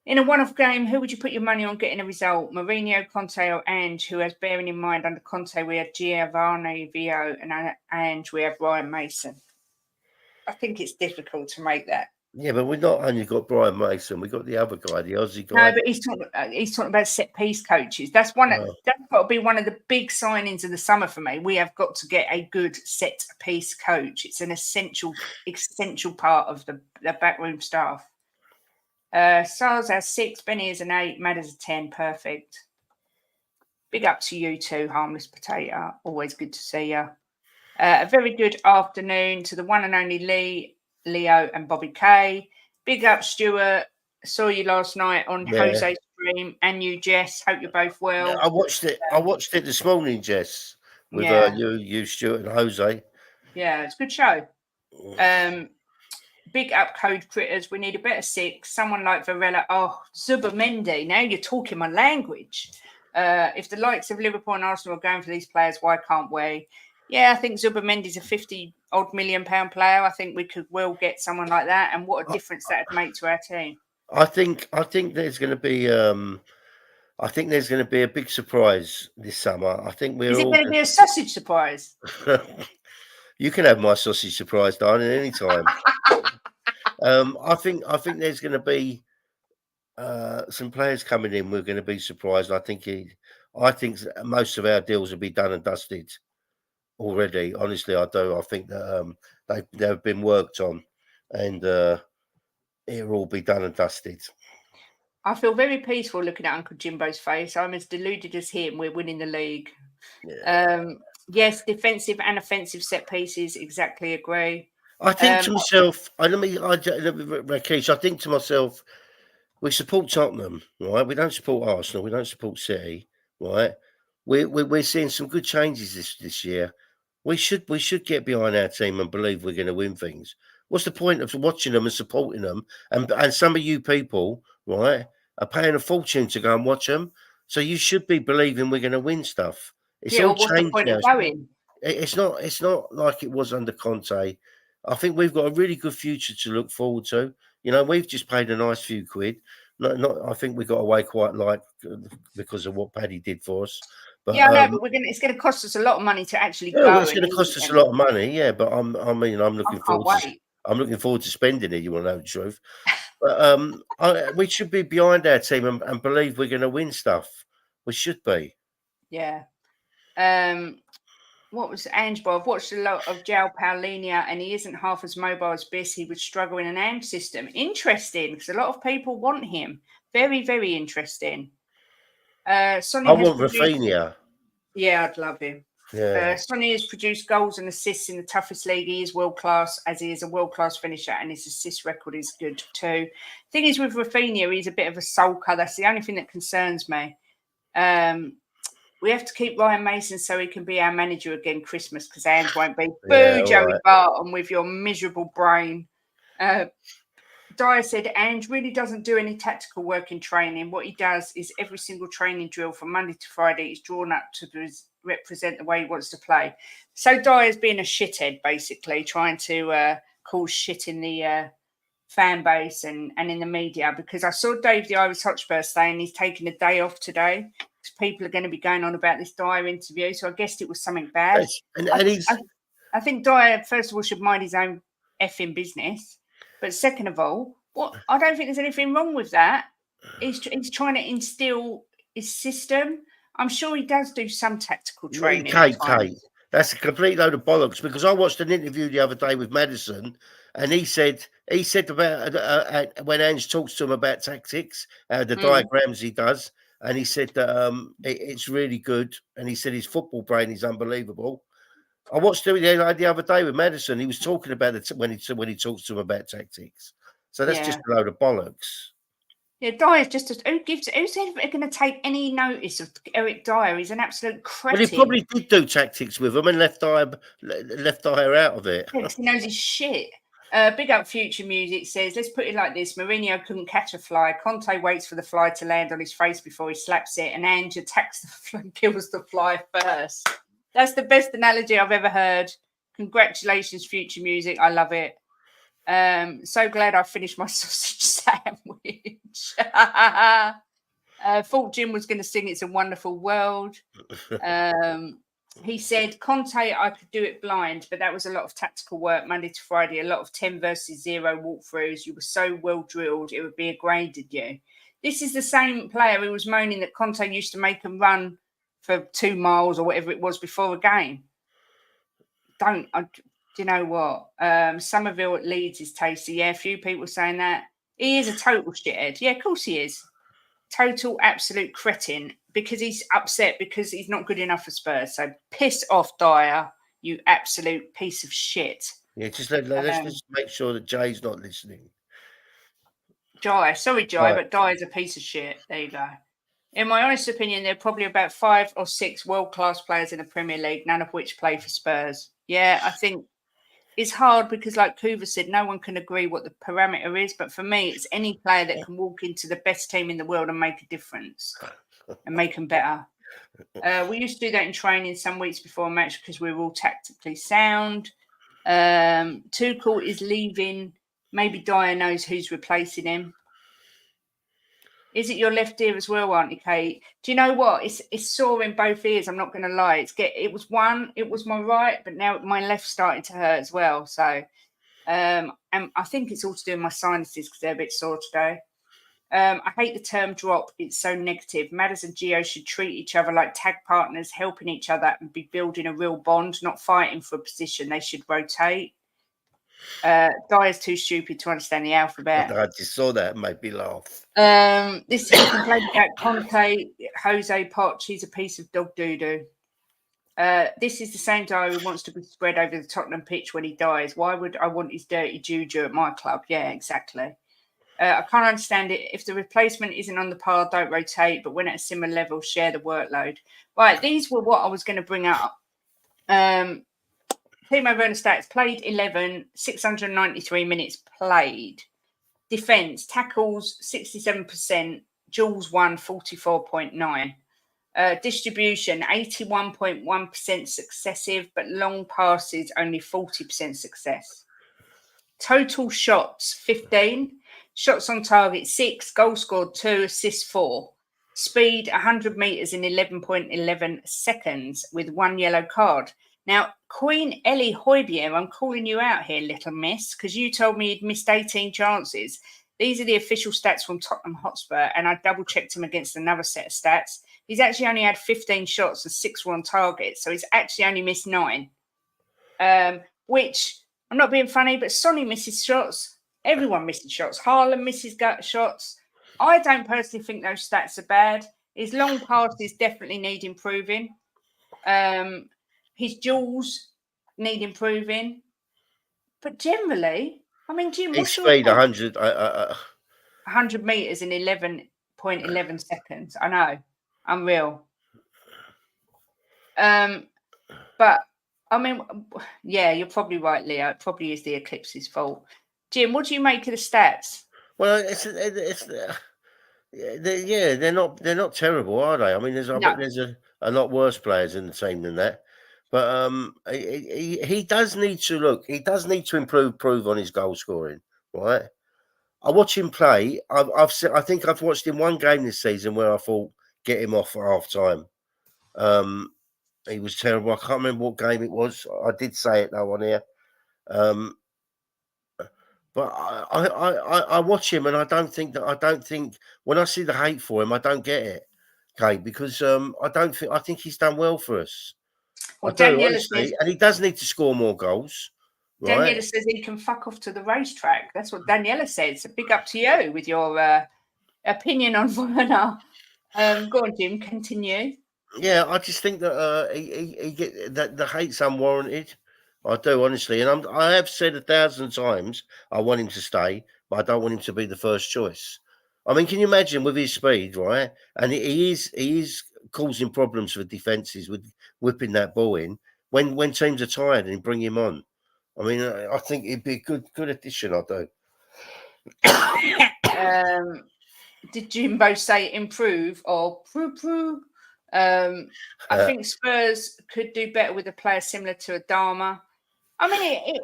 In a one-off game, who would you put your money on getting a result? Mourinho, Conte, or Ange? Who has, bearing in mind, under Conte we had Giovanni Vio, and Ange we have Ryan Mason. I think it's difficult to make that. Yeah, but we've not only got Brian Mason, we've got the other guy, the Aussie guy. No, but he's talking about set piece coaches. That's that's got to be one of the big signings of the summer for me. We have got to get a good set piece coach. It's an essential part of the backroom staff. Sars has 6, Benny is an 8, Mad is a 10. Perfect. Big up to you too, Harmless Potato. Always good to see you. A very good afternoon to the one and only Lee, Leo, and Bobby K. Big up, Stuart. Saw you last night on Jose's stream, and you, Jess. Hope you're both well. Yeah, I watched it. I watched it this morning, Jess, with you, Stuart, and Jose. Yeah, it's a good show. Big up, Code Critters. We need a better 6. Someone like Varela. Oh, Zubamendi. Now you're talking my language. If the likes of Liverpool and Arsenal are going for these players, why can't we? Yeah, I think Zubamendi's a 50-odd million pound player. I think we could well get someone like that, and what a difference that would make to our team. I think there's going to be a big surprise this summer. I think Is it going to be a sausage surprise? You can have my sausage surprise, darling, any time. I think there's going to be some players coming in. We're going to be surprised. I think most of our deals will be done and dusted already. Honestly, I do. I think that they've been worked on, and it'll all be done and dusted. I feel very peaceful looking at Uncle Jimbo's face. I'm as deluded as him. We're winning the league. Yeah. Yes, defensive and offensive set pieces. Exactly agree. I think to myself, Rakesh, I think to myself, we support Tottenham, right? We don't support Arsenal. We don't support City, right? We're seeing some good changes this year. We should get behind our team and believe we're going to win things. What's the point of watching them and supporting them? And some of you people, right, are paying a fortune to go and watch them. So you should be believing we're going to win stuff. It's all changed now. It's not like it was under Conte. I think we've got a really good future to look forward to. You know, we've just paid a nice few quid. I think we got away quite light because of what Paddy did for us. But, yeah, no, but it's going to cost us a lot of money to actually go. It's going to cost us a lot of money, yeah. But I'm looking forward to spending it. You want to know the truth? But we should be behind our team and believe we're going to win stuff. We should be. Yeah. What was Ange? I've watched a lot of João Paulinho, and he isn't half as mobile as Biss. He would struggle in an Ange system. Interesting, because a lot of people want him. Very, very interesting. Sonny I want Rafinha. Yeah, I'd love him. Yeah. Sonny has produced goals and assists in the toughest league. He is world class, as he is a world class finisher, and his assist record is good too. Thing is, with Rafinha, he's a bit of a sulker. That's the only thing that concerns me. We have to keep Ryan Mason so he can be our manager again Christmas, because Ange won't be. Boo, Joey Barton, with your miserable brain. Dyer said Ange really doesn't do any tactical work in training. What he does is every single training drill from Monday to Friday is drawn up to represent the way he wants to play. So Dyer's being a shithead, basically, trying to cause shit in the fan base and in the media, because I saw Dave the Irish Hotspur saying he's taking a day off today. People are going to be going on about this Dyer interview, so I guessed it was something bad. I think Dyer, first of all, should mind his own effing business. But second of all, I don't think there's anything wrong with that. He's trying to instill his system. I'm sure he does do some tactical training. Kate, that's a complete load of bollocks, because I watched an interview the other day with Maddison, and he said about when Ange talks to him about tactics, the diagrams he does, and he said that it's really good, and he said his football brain is unbelievable. I watched it the other day with Maddison. He was talking about it when he talks to him about tactics. So that's just a load of bollocks. Yeah, Dyer's just who's ever going to take any notice of Eric Dyer? He's an absolute cretin. Well, he probably did do tactics with him and left Dyer out of it. He knows his shit. Big Up Future Music says, let's put it like this. Mourinho couldn't catch a fly. Conte waits for the fly to land on his face before he slaps it. And Ange attacks the fly, kills the fly first. That's the best analogy I've ever heard. Congratulations, Future Music. I love it. So glad I finished my sausage sandwich. Thought Jim was going to sing It's a Wonderful World. He said, Conte, I could do it blind, but that was a lot of tactical work, Monday to Friday, a lot of 10 versus 0 walkthroughs. You were so well drilled, it would be a graded you. This is the same player who was moaning that Conte used to make him run for 2 miles or whatever it was before a game. Do you know what? Somerville at Leeds is tasty. Yeah, a few people saying that. He is a total shithead. Yeah, of course he is. Total absolute cretin, because he's upset because he's not good enough for Spurs. So piss off, Dyer, you absolute piece of shit. Yeah, let's just make sure that Jay's not listening. Jai, sorry, Jai, but Dyer's a piece of shit. There you go. In my honest opinion, there are probably about 5 or 6 world-class players in the Premier League, none of which play for Spurs. Yeah, I think it's hard because, like Kuva said, no one can agree what the parameter is. But for me, it's any player that can walk into the best team in the world and make a difference and make them better. We used to do that in training some weeks before a match because we were all tactically sound. Tuchel is leaving. Maybe Dyer knows who's replacing him. Is it your left ear as well, Auntie Kate? Do you know what? It's sore in both ears. I'm not going to lie. It was my right, but now my left started to hurt as well. So, and I think it's all to do with my sinuses because they're a bit sore today. I hate the term drop. It's so negative. Madders and Gio should treat each other like tag partners, helping each other and be building a real bond, not fighting for a position. They should rotate. Dyer's too stupid to understand the alphabet. I just saw that and made me laugh. This he complained about Conte, Jose Poch. He's a piece of dog doo-doo. This is the same guy who wants to be spread over the Tottenham pitch when he dies. Why would I want his dirty juju at my club? Yeah, exactly. I can't understand it. If the replacement isn't on the par, don't rotate. But when at a similar level, share the workload. Right, these were what I was going to bring up. Timo Werner stats: played 11, 693 minutes played. Defence, tackles 67%, duels 1, 44.9. Distribution 81.1% successive, but long passes only 40% success. Total shots 15, shots on target 6, goal scored 2, assists 4. Speed 100 metres in 11.11 seconds with 1 yellow card. Now, Queen Ellie Hoybier, I'm calling you out here, little miss, because you told me he'd missed 18 chances. These are the official stats from Tottenham Hotspur, and I double-checked him against another set of stats. He's actually only had 15 shots and 6 were on target, so he's actually only missed 9. Which, I'm not being funny, but Sonny misses shots. Everyone misses shots. Haaland misses shots. I don't personally think those stats are bad. His long passes definitely need improving. His duels need improving. But generally, I mean, Jim, what's your speed 100 100 metres in 11.11 seconds. I know. Unreal. But, I mean, yeah, you're probably right, Leo. It probably is the Eclipse's fault. Jim, what do you make of the stats? Well, they're not terrible, are they? I mean, I bet there's a lot worse players in the team than that. But he does need to look. He does need to improve on his goal scoring, right? I watch him play. I think I've watched him one game this season where I thought get him off for half time. He was terrible. I can't remember what game it was. I did say it though on here. But I watch him and I don't think when I see the hate for him, I don't get it. Okay, because I think he's done well for us. Well, I do, honestly, and he does need to score more goals. Right? Daniela says he can fuck off to the racetrack. That's what Daniela says. So big up to you with your opinion on Werner. Go on, Jim. Continue. Yeah, I just think that he get that the hate's unwarranted. I do, honestly, and I have said 1,000 times I want him to stay, but I don't want him to be the first choice. I mean, can you imagine with his speed, right? And he is causing problems for defences with whipping that ball in when teams are tired and bring him on. I mean, I think it'd be a good addition. I do. Did Jimbo say improve or prove? I think Spurs could do better with a player similar to Adama. I mean,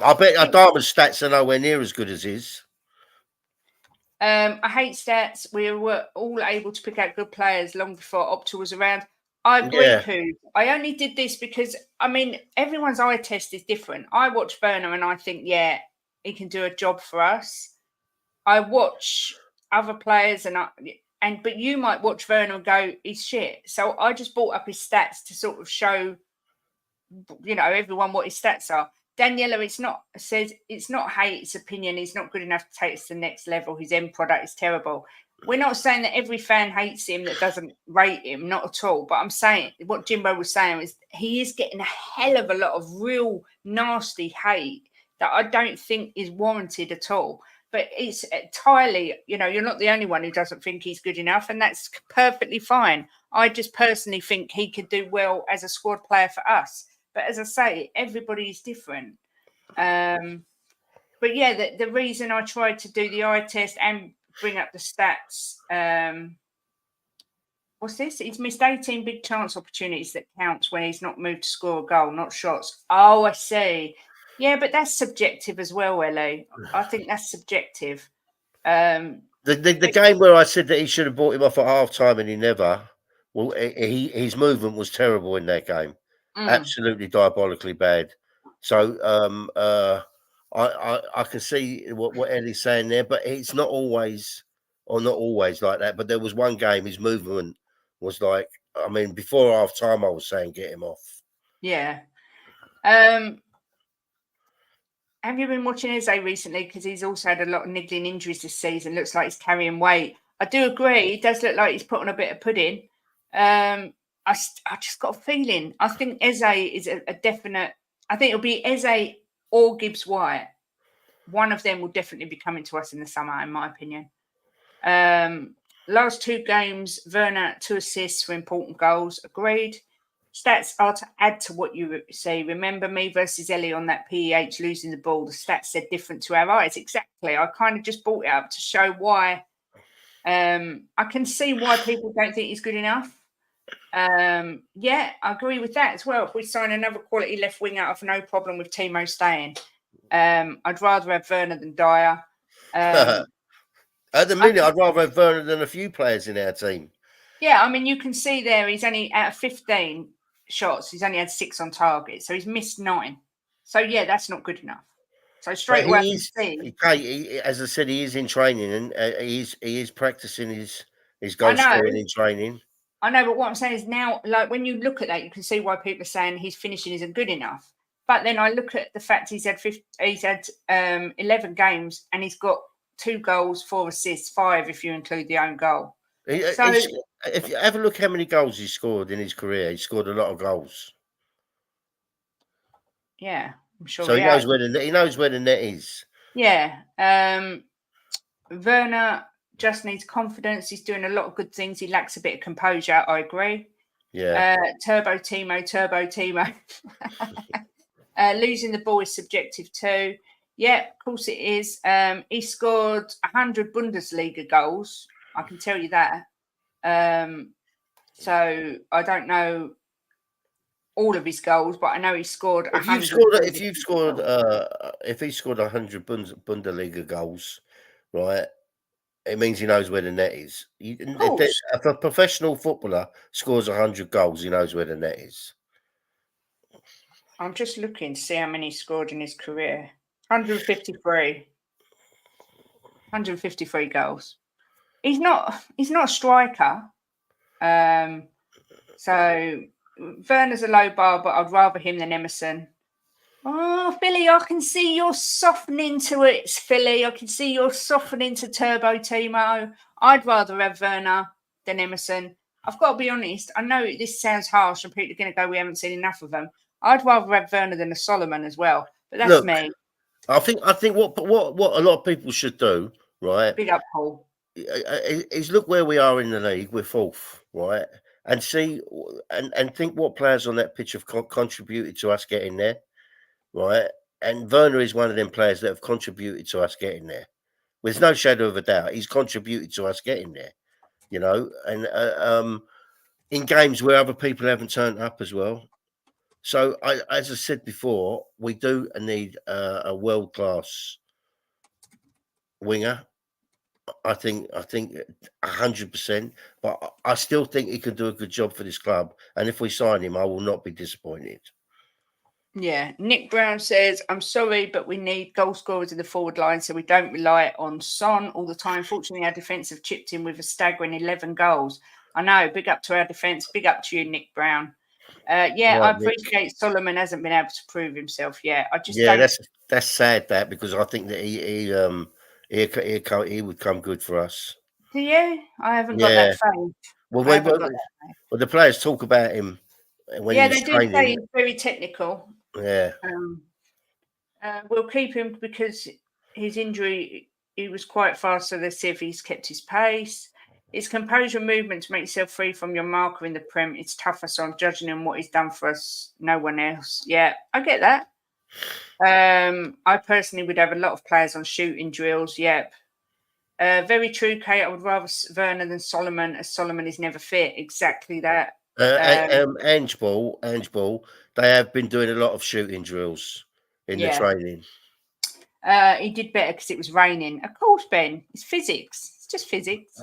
I bet Adama's stats are nowhere near as good as his. I hate stats. We were all able to pick out good players long before Opta was around. I agree, Yeah. Pooh. I only did this because, I mean, everyone's eye test is different. I watch Werner and I think, yeah, he can do a job for us. I watch other players but you might watch Werner and go, he's shit. So I just brought up his stats to sort of show, everyone what his stats are. Daniela, says it's not hate, it's opinion. He's not good enough to take us to the next level. His end product is terrible. We're not saying that every fan hates him that doesn't rate him, not at all. But I'm saying what Jimbo was saying is he is getting a hell of a lot of real nasty hate that I don't think is warranted at all. But it's entirely, you're not the only one who doesn't think he's good enough, and that's perfectly fine. I just personally think he could do well as a squad player for us. But as I say, everybody is different. But yeah, the reason I tried to do the eye test and bring up the stats, what's this? He's missed 18 big chance opportunities that counts when he's not moved to score a goal, not shots. Oh, I see. Yeah, but that's subjective as well, Ellie. I think that's subjective. The game where I said that he should have brought him off at half time and he never. Well, his movement was terrible in that game. Absolutely diabolically bad. So I can see what Eddie's saying there, but it's not always like that. But there was one game his movement was like, I mean, before half time I was saying get him off. Yeah. Have you been watching Eze recently? Because he's also had a lot of niggling injuries this season. Looks like he's carrying weight. I do agree. He does look like he's put on a bit of pudding. I just got a feeling. I think Eze is a definite. I think it'll be Eze or Gibbs White. One of them will definitely be coming to us in the summer, in my opinion. Last two games, Werner 2 assists for important goals. Agreed. Stats are to add to what you say. Remember me versus Ellie on that PEH losing the ball. The stats said different to our eyes. Exactly. I kind of just brought it up to show why. I can see why people don't think he's good enough. Yeah, I agree with that as well. If we sign another quality left wing out, I've no problem with Timo staying. I'd rather have Werner than Dyer. At the minute, I'd rather have Werner than a few players in our team. Yeah, I mean, you can see there he's only out of 15 shots. He's only had 6 on target, so he's missed 9. So yeah, that's not good enough. So straight away, as I said, he is in training and he is practicing his goal scoring in training. I know, but what I'm saying is now, like when you look at that, you can see why people are saying his finishing isn't good enough. But then I look at the fact he's had 11 games and he's got 2 goals, 4 assists, 5 if you include the own goal. If you ever look how many goals he scored in his career, he scored a lot of goals. Yeah, I'm sure. So he knows where the net is. Yeah. Werner just needs confidence. He's doing a lot of good things. He lacks a bit of composure. I agree. Yeah. Turbo Timo. Losing the ball is subjective too. Yeah, of course it is. He scored 100 Bundesliga goals. I can tell you that. So I don't know all of his goals, but I know he scored 100. If he scored 100 Bundesliga goals, right, it means he knows where the net is. If a professional footballer scores 100 goals, he knows where the net is. I'm just looking to see how many he scored in his career. 153. 153 goals. He's not a striker. So Werner's a low bar, but I'd rather him than Emerson. Oh, Philly, I can see you're softening to it, Philly. I can see you're softening to Turbo Timo. I'd rather have Werner than Emerson. I've got to be honest. I know this sounds harsh and people are going to go, we haven't seen enough of them. I'd rather have Werner than a Solomon as well. But that's me. I think what a lot of people should do, right? Big up, Paul. Is look where we are in the league. We're 4th, right? And see and think what players on that pitch have contributed to us getting there, right? and Werner is one of them players that have contributed to us getting there. There's no shadow of a doubt. He's contributed to us getting there, and in games where other people haven't turned up as well. So, as I said before, we do need a world class winger. I think 100%, but I still think he can do a good job for this club. And if we sign him, I will not be disappointed. Yeah, Nick Brown says, I'm sorry, but we need goal scorers in the forward line, so we don't rely on Son all the time. Fortunately, our defence have chipped in with a staggering 11 goals. I know, big up to our defence, big up to you, Nick Brown. Yeah, Right, I appreciate Solomon hasn't been able to prove himself yet. I just yeah, don't. that's sad because I think that he would come good for us. Do you? I haven't got Yeah. that faith. Well, I haven't got that faith. well, the players talk about him when Yeah, he's they do say training. he's very technical. Yeah. We'll keep him because his injury, he was quite fast, so let's see if he's kept his pace. His composure and movement to make yourself free from your marker in the Prem, it's tougher, so I'm judging him what he's done for us, no one else. Yeah, I get that. I personally would have a lot of players on shooting drills, yep. Very true, Kate. I would rather Werner than Solomon, as Solomon is never fit. Exactly that. Ange Ball, they have been doing a lot of shooting drills in the training. He did better because it was raining. Of course, Ben. It's physics. It's just physics.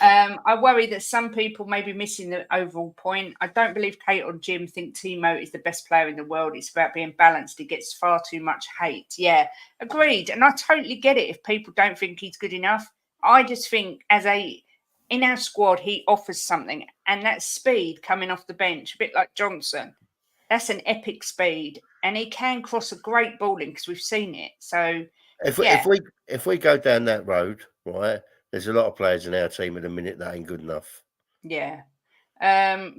I worry that some people may be missing the overall point. I don't believe Kate or Jim think Timo is the best player in the world. It's about being balanced. He gets far too much hate. Yeah, agreed. And I totally get it if people don't think he's good enough. I just think in our squad, he offers something. And that speed coming off the bench, a bit like Johnson, that's an epic speed. And he can cross a great ball in because we've seen it. So if we go down that road, right, there's a lot of players in our team at the minute that ain't good enough. Yeah.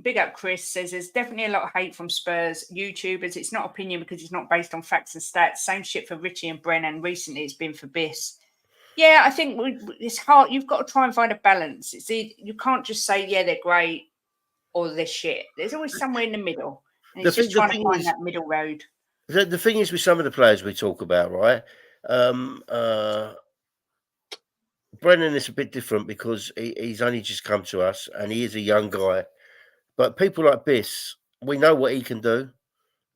Big up Chris says there's definitely a lot of hate from Spurs YouTubers. It's not opinion because it's not based on facts and stats. Same shit for Richie and Brennan. Recently it's been for Biss. Yeah, I think it's hard. You've got to try and find a balance. You can't just say, yeah, they're great or they're shit. There's always somewhere in the middle. And it's just trying to find that middle road. The thing is with some of the players we talk about, right? Brennan is a bit different because he's only just come to us and he is a young guy. But people like Biss, we know what he can do.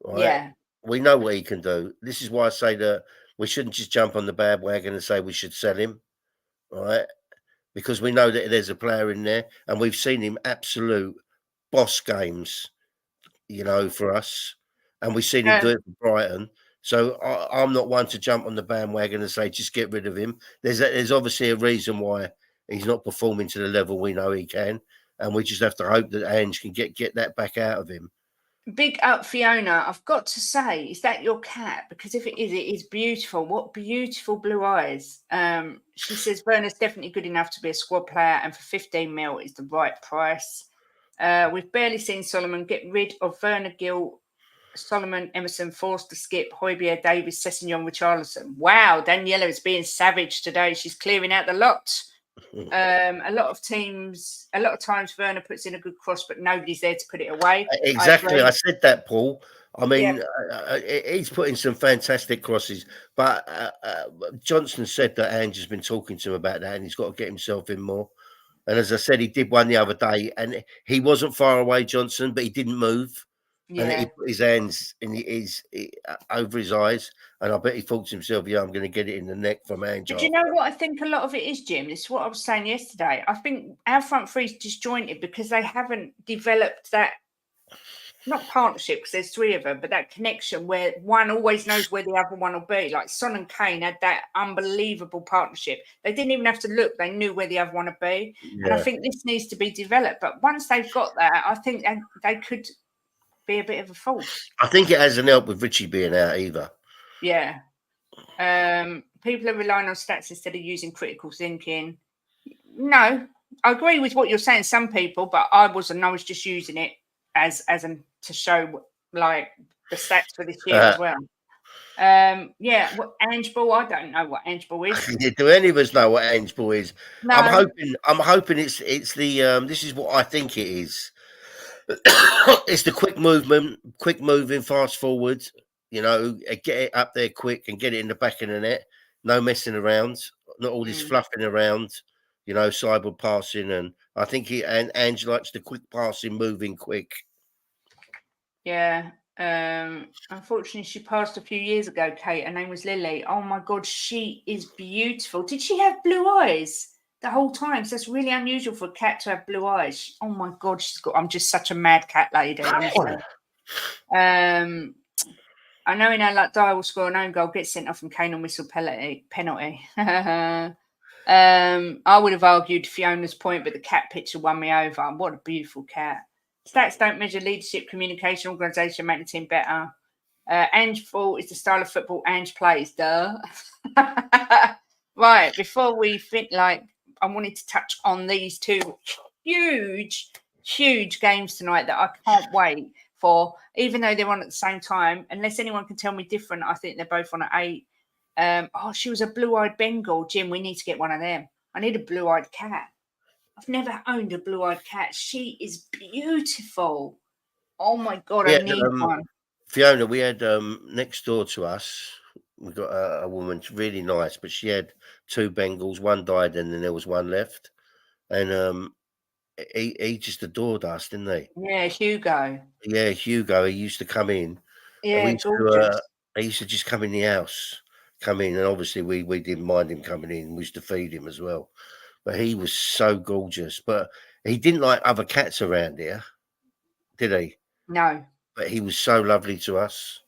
Right? Yeah. We know what he can do. This is why I say that we shouldn't just jump on the bandwagon and say we should sell him. Right? Because we know that there's a player in there and we've seen him absolute boss games, for us. And we've seen him do it for Brighton. So I'm not one to jump on the bandwagon and say just get rid of him. There's obviously a reason why he's not performing to the level we know he can, and we just have to hope that Ange can get that back out of him. Big up, Fiona. I've got to say, is that your cat? Because if it is beautiful. What beautiful blue eyes. She says Werner's definitely good enough to be a squad player, and for 15 mil is the right price. We've barely seen Solomon get rid of Werner, Gill, Solomon, Emerson, forced to skip Højbjerg, Davis, Sessegnon, Richarlison. Wow, Daniela is being savage today. She's clearing out the lot. A lot of times Werner puts in a good cross, but nobody's there to put it away. Exactly. I said that, Paul. I mean, he's putting some fantastic crosses, but Johnson said that Ange has been talking to him about that and he's got to get himself in more. And as I said, he did one the other day and he wasn't far away, Johnson, but he didn't move. Yeah. And he put his hands over his eyes, and I bet he thought to himself, "Yeah, I'm going to get it in the neck from Ange." But you know what I think a lot of it is, Jim? This is what I was saying yesterday. I think our front three is disjointed because they haven't developed that, not partnership, because there's three of them, but that connection where one always knows where the other one will be. Like Son and Kane had that unbelievable partnership. They didn't even have to look. They knew where the other one would be. Yeah. And I think this needs to be developed. But once they've got that, I think they could be a bit of a force. I think it hasn't helped with Richie being out either. Yeah. People are relying on stats instead of using critical thinking. No, I agree with what you're saying, some people, but I was just using it as to show like the stats for this year as well. What Ange Ball, I don't know what Ange Ball is. Do any of us know what Ange Ball is? No. I'm hoping it's the this is what I think it is. It's the quick moving, fast forward. You know, get it up there quick and get it in the back of the net. No messing around. Not all this fluffing around. You know, sideward passing, and I think Ange likes the quick passing, moving quick. Yeah. Unfortunately, she passed a few years ago, Kate. Her name was Lily. Oh my God, she is beautiful. Did she have blue eyes the whole time? So that's really unusual for a cat to have blue eyes. Oh my God, I'm just such a mad cat lady, honestly. I know in our like Dyer will score an own goal, get sent off and Kane on whistle penalty. I would have argued Fiona's point, but the cat picture won me over. What a beautiful cat. Stats don't measure leadership, communication, organisation, make the team better. Ange fault is the style of football Ange plays, duh. Right, before we think, I wanted to touch on these two huge games tonight that I can't wait for, even though they're on at the same time. Unless anyone can tell me different, I think they're both on at 8. She was a blue-eyed Bengal. Jim, we need to get one of them. I need a blue-eyed cat. I've never owned a blue-eyed cat. She is beautiful. Oh my God, I need one. Fiona, we had next door to us, we got a woman, really nice, but she had 2 Bengals. One died, and then there was one left. And he just adored us, didn't he? Yeah, Hugo. Yeah, Hugo. He used to come in. Yeah, gorgeous. He used to just come in the house, and obviously we didn't mind him coming in. We used to feed him as well. But he was so gorgeous. But he didn't like other cats around here, did he? No. But he was so lovely to us.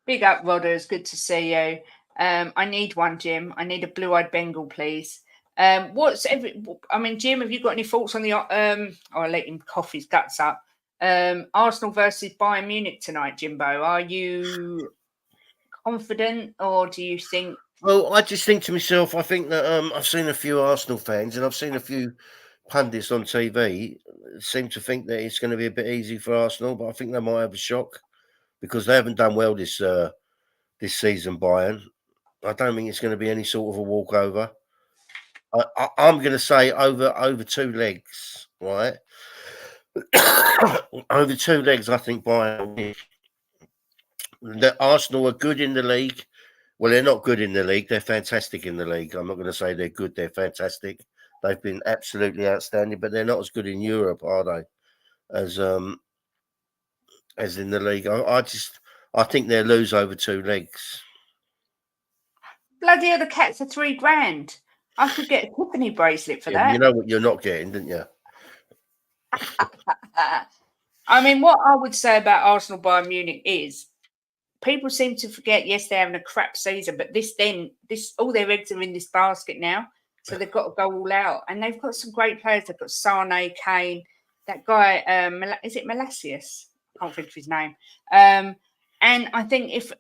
Big up, Rodders. Good to see you. I need one, Jim. I need a blue-eyed Bengal, please. Jim, have you got any thoughts on the I'll let him cough his guts up. Arsenal versus Bayern Munich tonight, Jimbo. Are you confident, or do you think? Well, I just think to myself, I think that I've seen a few Arsenal fans and I've seen a few pundits on TV seem to think that it's going to be a bit easy for Arsenal, but I think they might have a shock because they haven't done well this season, Bayern. I don't think it's going to be any sort of a walkover. I'm going to say over 2 legs, right? Over 2 legs, I think Bayern. The Arsenal are good in the league. Well, they're not good in the league. They're fantastic in the league. I'm not going to say they're good. They're fantastic. They've been absolutely outstanding, but they're not as good in Europe, are they? As in the league. I think they'll lose over 2 legs. Bloody hell, the cats are $3,000. I could get a Tiffany bracelet for that. You know what you're not getting, didn't you? I mean, what I would say about Arsenal Bayern Munich is people seem to forget, yes, they're having a crap season, but all their eggs are in this basket now. So they've got to go all out. And they've got some great players. They've got Sane, Kane, that guy, is it Malacius? I can't think of his name. And I think if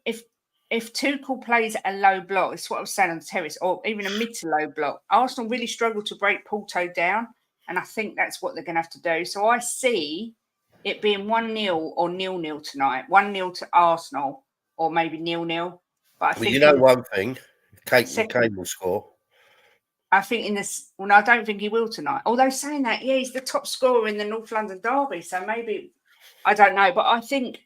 Tuchel plays at a low block, it's what I was saying on the terrace, or even a mid to low block, Arsenal really struggle to break Porto down. And I think that's what they're going to have to do. So I see it being 1-0 or 0-0 tonight. 1-0 to Arsenal, or maybe 0-0. But I think one thing, Kane will score. I think I don't think he will tonight. Although saying that, yeah, he's the top scorer in the North London derby. So maybe, I don't know. But I think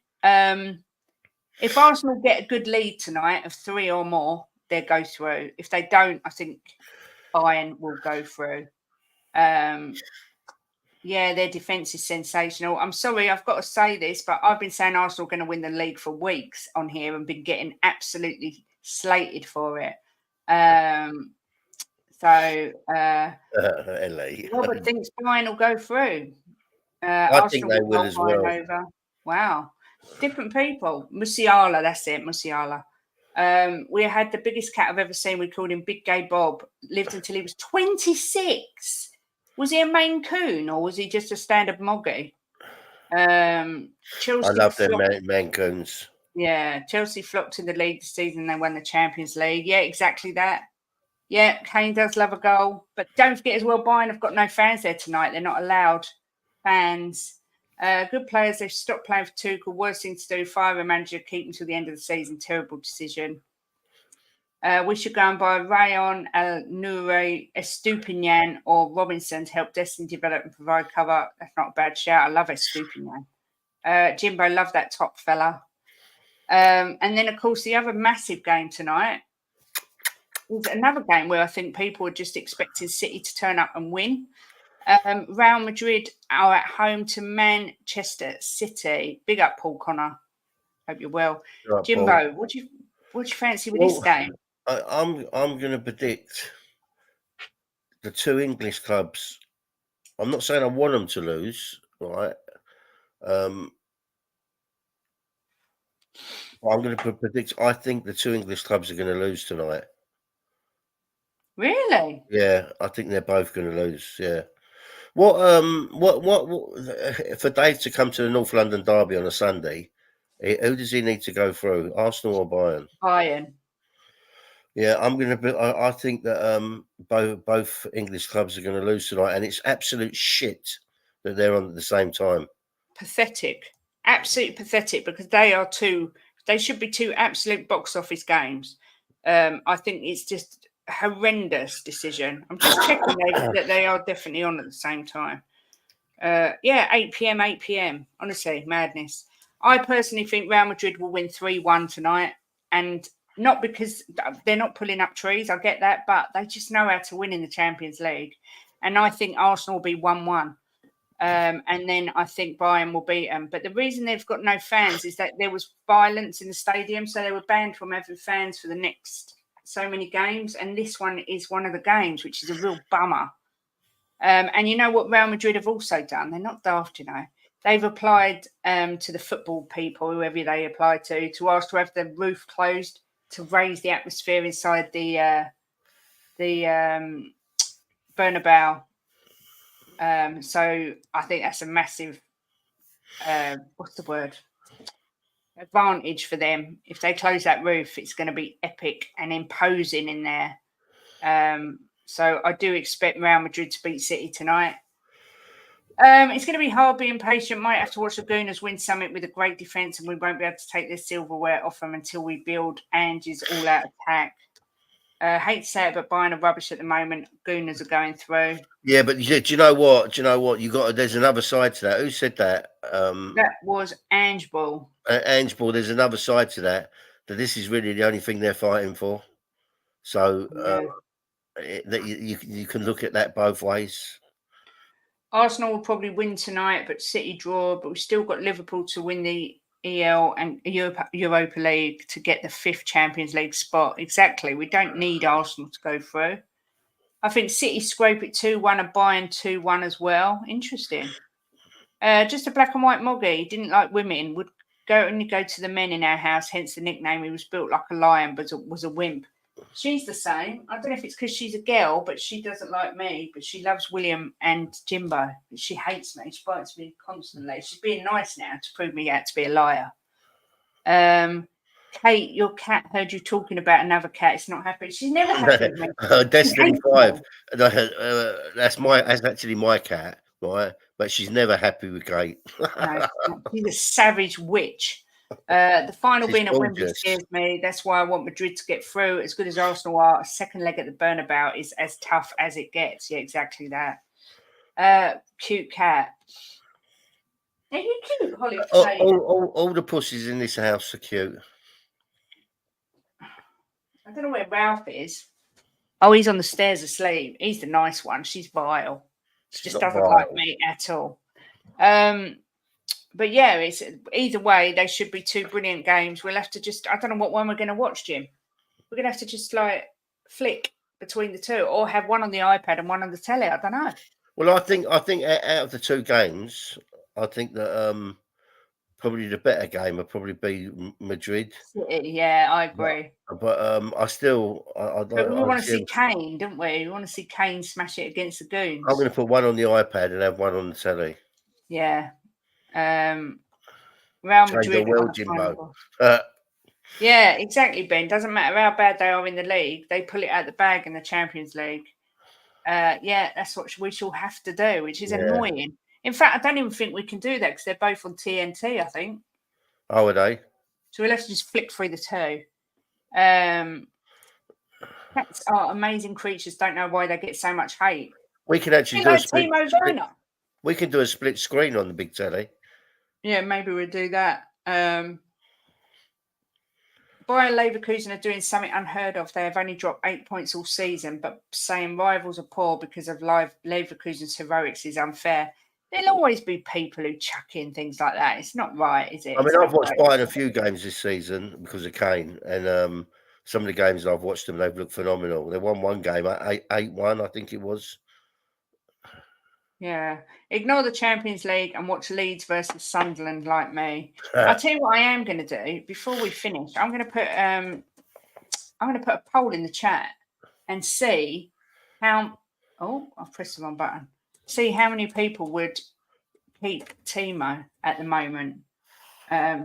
if Arsenal get a good lead tonight of 3 or more, they'll go through. If they don't, I think Bayern will go through. Yeah, their defence is sensational. I'm sorry, I've got to say this, but I've been saying Arsenal are going to win the league for weeks on here and been getting absolutely slated for it. Robert thinks Bayern will go through. I think they will as well. Over. Wow. Different people. Musiala, that's it, Musiala. We had the biggest cat I've ever seen. We called him Big Gay Bob. Lived until he was 26. Was he a Maine Coon or was he just a standard Moggy? Chelsea. I love them Maine Coons. Yeah, Chelsea flopped in the league this season. They won the Champions League. Yeah, exactly that. Yeah, Kane does love a goal. But don't forget as well, Bayern have got no fans there tonight. They're not allowed fans. Good players. They've stopped playing for Tuchel. Worst thing to do, fire a manager, keep him till the end of the season. Terrible decision. We should go and buy Rayon, El-Nouri, Estupinian or Robinson to help Destiny develop and provide cover. That's not a bad shout. I love Estupinian. Jimbo, love that top fella. And then, of course, the other massive game tonight is another game where I think people are just expecting City to turn up and win. Real Madrid are at home to Manchester City. Big up, Paul Connor. Hope you're well. Right, Jimbo, what do you fancy with this game? I'm going to predict the two English clubs. I'm not saying I want them to lose, right? I'm going to predict. I think the two English clubs are going to lose tonight. Really? Yeah, I think they're both going to lose. Yeah. What for Dave to come to the North London derby on a Sunday? Who does he need to go through? Arsenal or Bayern? Bayern. Yeah, I'm going to. I think that both English clubs are going to lose tonight, and it's absolute shit that they're on at the same time. Pathetic, absolutely pathetic, because they should be two absolute box office games. I think it's just a horrendous decision. I'm just checking that they are definitely on at the same time. 8 p.m. Honestly, madness. I personally think Real Madrid will win 3-1 tonight, and not because they're not pulling up trees, I get that, but they just know how to win in the Champions League. And I think Arsenal will be 1-1. And then I think Bayern will beat them. But the reason they've got no fans is that there was violence in the stadium, so they were banned from having fans for the next so many games. And this one is one of the games, which is a real bummer. And you know what Real Madrid have also done? They're not daft, you know. They've applied to the football people, whoever they apply to ask to have the roof closed to raise the atmosphere inside the Bernabeu. So I think that's a massive, advantage for them. If they close that roof, it's going to be epic and imposing in there. So I do expect Real Madrid to beat City tonight. It's going to be hard being patient. Might have to watch the Gooners win something with a great defence, and we won't be able to take their silverware off them until we build Angie's all-out attack. Hate to say it, but Bayern are rubbish at the moment. Gooners are going through. Yeah, but do you know what? There's another side to that. Who said that? That was Ange Ball. Ange Ball. There's another side to that. That this is really the only thing they're fighting for. So that you can look at that both ways. Arsenal will probably win tonight, but City draw. But we've still got Liverpool to win the EL and Europa League to get the 5th Champions League spot. Exactly. We don't need Arsenal to go through. I think City scrape it 2-1 and Bayern 2-1 as well. Interesting. Just a black and white moggy. He didn't like women. Would only go to the men in our house. Hence the nickname. He was built like a lion, but was a wimp. She's the same. I don't know if it's because she's a girl, but she doesn't like me. But she loves William and Jimbo. She hates me. She bites me constantly. She's being nice now to prove me out to be a liar. Kate, your cat heard you talking about another cat. It's not happy. She's never happy with me. Destiny 5. That's actually my cat, right? But she's never happy with Kate. No, she's a savage witch. The final being at Wembley scares me. That's why I want Madrid to get through. As good as Arsenal are, a second leg at the Bernabeu is as tough as it gets. Yeah, exactly that. Cute cat. Are you cute, Holly? All the pussies in this house are cute. I don't know where Ralph is. Oh, he's on the stairs asleep. He's the nice one. She's vile. She just doesn't like me at all. But yeah, it's either way, they should be two brilliant games. We'll have to I don't know what one we're going to watch, Jim. We're going to have to just flick between the two, or have one on the iPad and one on the telly. I don't know. Well, I think out of the two games, I think that probably the better game would probably be Madrid. Yeah, I agree. But But we want to see Kane, don't we? We want to see Kane smash it against the Goons. I'm going to put one on the iPad and have one on the telly. Yeah. Real Madrid. Jimbo. Yeah, exactly, Ben. Doesn't matter how bad they are in the league, they pull it out the bag in the Champions League. Yeah, that's what we shall have to do, which is annoying. In fact, I don't even think we can do that because they're both on TNT, I think. Oh, are they? So we'll have to just flick through the two. Cats are amazing creatures. Don't know why they get so much hate. We can actually do Timo Werner. We can do a split screen on the big telly. Yeah, maybe we'll do that. Bayer Leverkusen are doing something unheard of. They have only dropped 8 points all season, but saying rivals are poor because of Leverkusen's heroics is unfair. There'll always be people who chuck in things like that. It's not right, is it? I mean, I've watched Bayern a few games this season because of Kane, and some of the games I've watched them, they've looked phenomenal. They won one game, 8-1, I think it was. Yeah. Ignore the Champions League and watch Leeds versus Sunderland like me. I'll tell you what I am going to do before we finish. I'm going to put a poll in the chat and see how. Oh, I've pressed the wrong button. See how many people would keep Timo at the moment.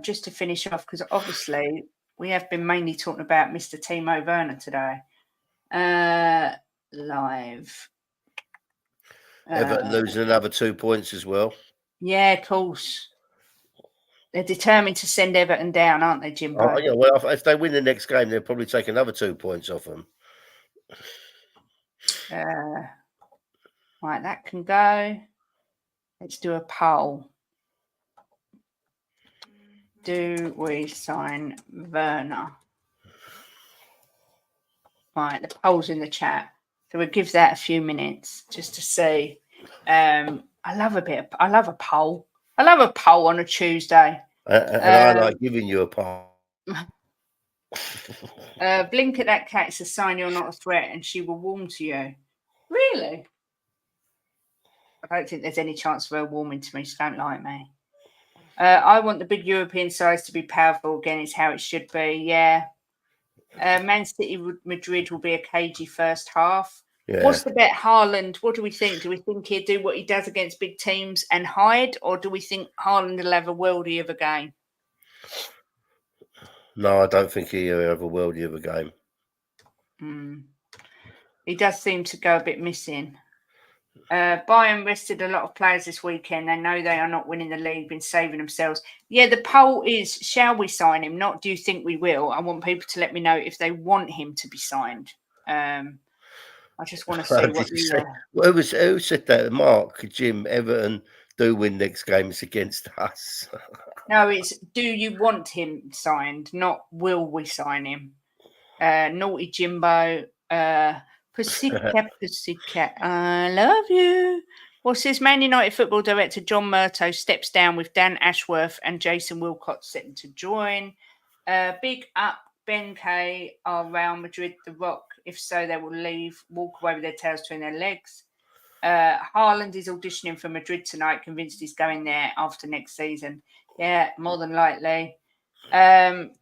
Just to finish off, because obviously we have been mainly talking about Mr. Timo Werner today. Live. Everton losing another 2 points as well. Yeah, of course. They're determined to send Everton down, aren't they, Jimbo? Oh, yeah, well, if they win the next game, they'll probably take another 2 points off them. Right, that can go. Let's do a poll. Do we sign Werner? Right, the poll's in the chat. So we'll give that a few minutes just to see. I love a poll. I love a poll on a Tuesday. And I like giving you a poll. Blink at that cat. It's a sign you're not a threat and she will warm to you. Really? I don't think there's any chance of her warming to me. She don't like me. I want the big European sides to be powerful again. Is how it should be. Yeah. Man City, Madrid will be a cagey first half. Yeah. What's the bet, Haaland? What do we think? Do we think he'll do what he does against big teams and hide, or do we think Haaland will have a worldie of a game? No, I don't think he'll have a worldie of a game. He does seem to go a bit missing. Bayern rested a lot of players this weekend. They know they are not winning the league, been saving themselves. Yeah, the poll is, shall we sign him? Not do you think we will? I want people to let me know if they want him to be signed. I just want to see what you say. Who said that? Mark, Jim, Everton do win next game. It's against us. No, it's do you want him signed? Not will we sign him? Naughty Jimbo. Pussycat, I love you. What's his Man United football director John Murtough steps down with Dan Ashworth and Jason Wilcott setting to join. Big up Ben K. Are Real Madrid the Rock? If so, they will walk away with their tails between their legs. Haaland is auditioning for Madrid tonight, convinced he's going there after next season. Yeah, more than likely. But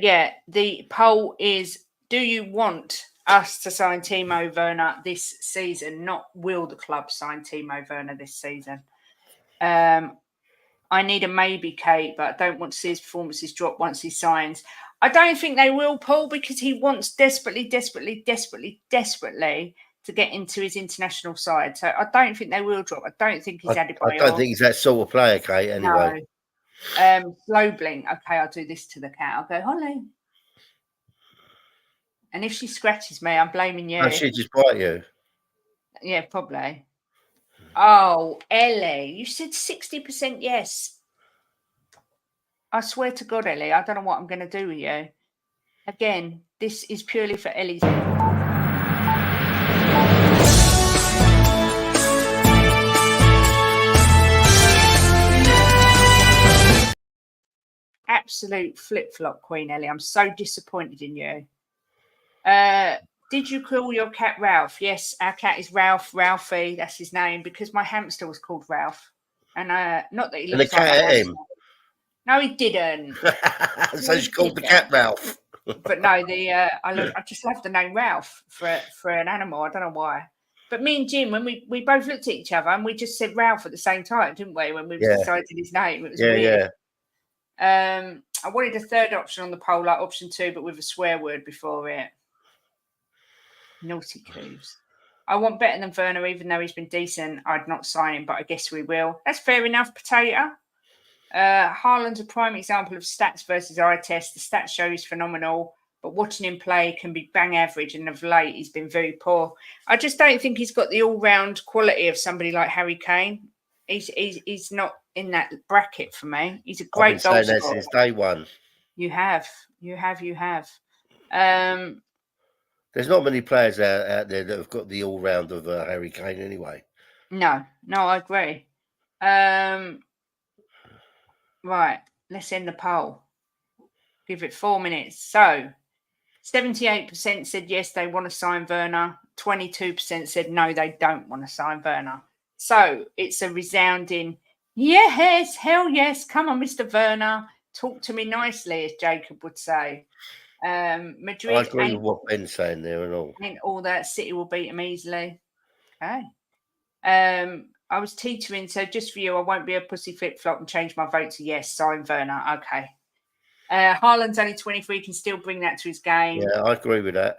yeah, the poll is, do you want us to sign Timo Werner this season? Not will the club sign Timo Werner this season. I need a maybe, Kate, but I don't want to see his performances drop once he signs. I don't think they will, Paul, because he wants desperately to get into his international side. So I don't think they will drop. I don't think he's Adebayor. I don't think he's that sort of player, Kate, anyway. No. Slow blink. Okay, I'll do this to the cat. I'll go, Holly. And if she scratches me, I'm blaming you. No, she'll just bite you. Yeah, probably. Oh, Ellie, you said 60% yes. I swear to God, Ellie, I don't know what I'm going to do with you. Again, this is purely for Ellie's. Absolute flip-flop, Queen Ellie. I'm so disappointed in you. Did you call your cat Ralph? Yes, our cat is Ralph, Ralphie. That's his name, because my hamster was called Ralph. And not that he looks like a hamster. No, he didn't. So he's called the cat Ralph. But no, I just love the name Ralph for an animal. I don't know why. But me and Jim, when we both looked at each other and we just said Ralph at the same time, didn't we? When we decided his name, it was weird. Yeah. I wanted a third option on the poll, like option 2, but with a swear word before it. Naughty Cooves. I want better than Werner, even though he's been decent. I'd not sign him, but I guess we will. That's fair enough, Potato. Haaland's a prime example of stats versus eye test. The stats show he's phenomenal, but watching him play can be bang average, and of late he's been very poor. I just don't think he's got the all-round quality of somebody like Harry Kane. He's not in that bracket for me. He's a great goal scorer. Since day one. You have. There's not many players out there that have got the all round of Harry Kane anyway. No, I agree. Right, let's end the poll. Give it 4 minutes. So 78% said yes, they want to sign Werner. 22% said no, they don't want to sign Werner. So it's a resounding yes, hell yes. Come on, Mr. Werner. Talk to me nicely, as Jacob would say. Madrid I agree with what Ben's saying there and all. Ain't all that. City will beat them easily. Okay. I was teetering, so just for you, I won't be a pussy flip flop and change my vote to yes. Sign Werner. Okay. Haaland's only 23, can still bring that to his game. Yeah, I agree with that.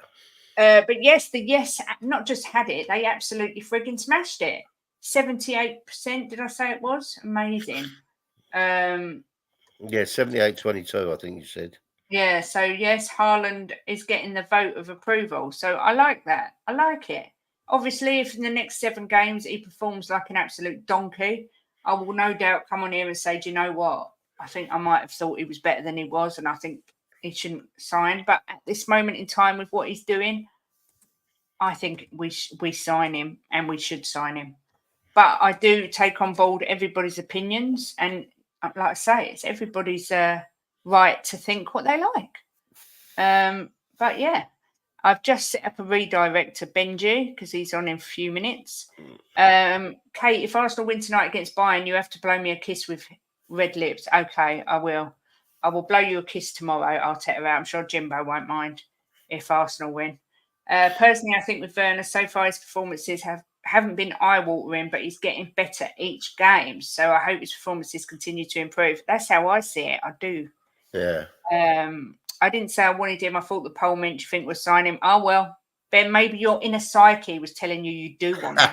But yes, the yes not just had it, they absolutely frigging smashed it. 78%, did I say it was? Amazing. Yeah, 78-22, I think you said. Yeah, so yes, Haaland is getting the vote of approval. So I like that. I like it. Obviously, if in the next 7 games he performs like an absolute donkey, I will no doubt come on here and say, do you know what? I think I might have thought he was better than he was, and I think he shouldn't sign. But at this moment in time, with what he's doing, I think we sign him, and we should sign him. But I do take on board everybody's opinions, and like I say, it's everybody's right to think what they like. But yeah, I've just set up a redirect to Benji because he's on in a few minutes. Kate, if Arsenal win tonight against Bayern, you have to blow me a kiss with red lips. Okay, I will. I will blow you a kiss tomorrow. I'll take her out. I'm sure Jimbo won't mind if Arsenal win. Personally, I think with Werner, so far his performances haven't been eye-watering, but he's getting better each game. So I hope his performances continue to improve. That's how I see it. I do. Yeah. I didn't say I wanted him. I thought the poll meant you think we'll sign him. Oh, well, Ben, maybe your inner psyche was telling you do want him.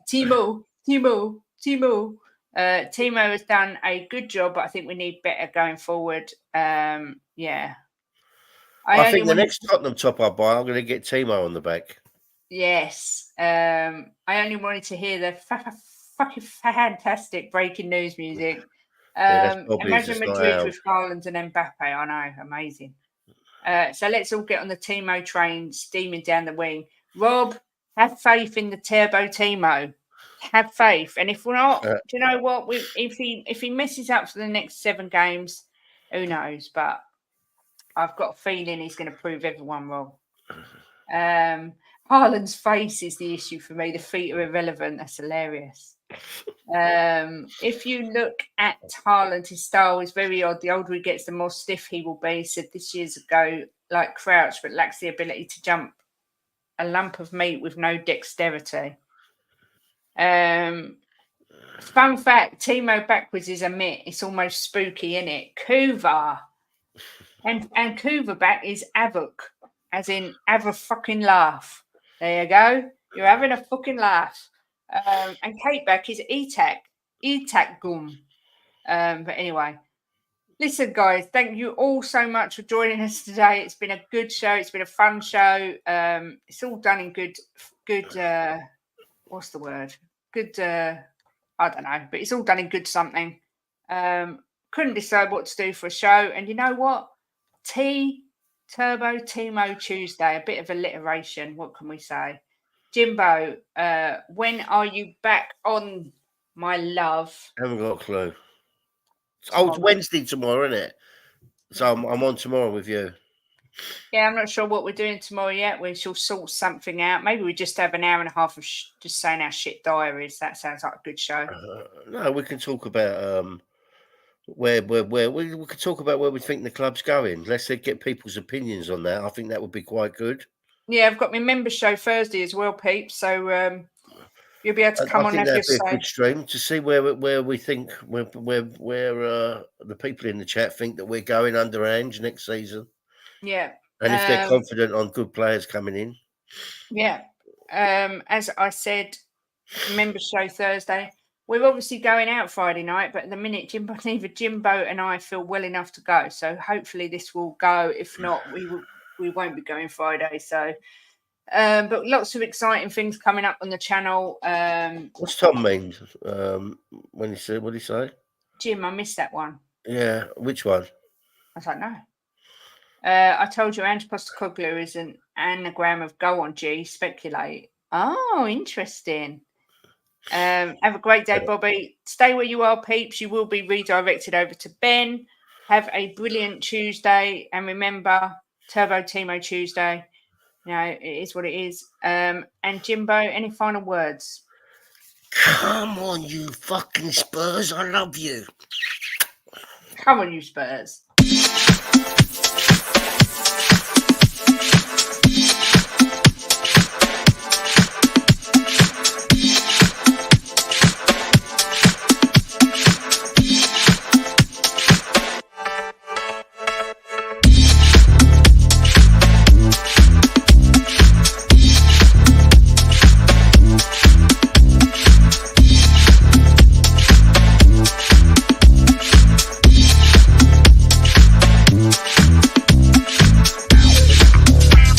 Timo. Timo has done a good job, but I think we need better going forward. Yeah. I think the next Tottenham top I buy, I'm going to get Timo on the back. Yes. I only wanted to hear the fucking fantastic breaking news music. Imagine Madrid with Haaland and Mbappe. I know, amazing. So let's all get on the Timo train, steaming down the wing. Rob, have faith in the turbo Timo. Have faith, and if we're not, do you know what? If he messes up for the next 7 games, who knows? But I've got a feeling he's going to prove everyone wrong. Haaland's face is the issue for me. The feet are irrelevant. That's hilarious. If you look at Haaland, his style is very odd. The older he gets, the more stiff he will be. He said this year's ago, like Crouch, but lacks the ability to jump a lump of meat with no dexterity. Fun fact, Timo backwards is a myth. It's almost spooky, isn't it? Kuva. And Kuva back is Avuk, as in have a fucking laugh. There you go. You're having a fucking laugh. And Kate back is Etak Gum. But anyway, listen, guys, thank you all so much for joining us today. It's been a good show. It's been a fun show. It's all done in good. What's the word? Good. I don't know, but it's all done in good something. Couldn't decide what to do for a show, and you know what? Turbo Timo Tuesday, a bit of alliteration. What can we say? Jimbo, when are you back on, my love? I haven't got a clue. It's Wednesday tomorrow, isn't it? So I'm on tomorrow with you. Yeah, I'm not sure what we're doing tomorrow yet. We shall sort something out. Maybe we just have an hour and a half of just saying our shit diaries. That sounds like a good show. No, we can talk about where we could talk about where we think the club's going. Let's get people's opinions on that. I think that would be quite good. Yeah, I've got my member show Thursday as well, peeps. So you'll be able to come on and have your say. A good stream to see where we think where the people in the chat think that we're going under Ange next season. Yeah, and if they're confident on good players coming in. Yeah, as I said, member show Thursday. We're obviously going out Friday night, but at the minute, neither Jimbo and I feel well enough to go. So hopefully this will go. If not, we won't be going Friday. So, but lots of exciting things coming up on the channel. What's Tom mean when he said? What did he say? Jim, I missed that one. Yeah, which one? was like, no. I told you Antipostacoglu is an anagram of go on, G, speculate. Oh, interesting. Have a great day, Bobby. Stay where you are, peeps. You will be redirected over to Ben. Have a brilliant Tuesday. And remember, Turbo Timo Tuesday. You know, it is what it is. And Jimbo, any final words? Come on, you fucking Spurs. I love you. Come on, you Spurs.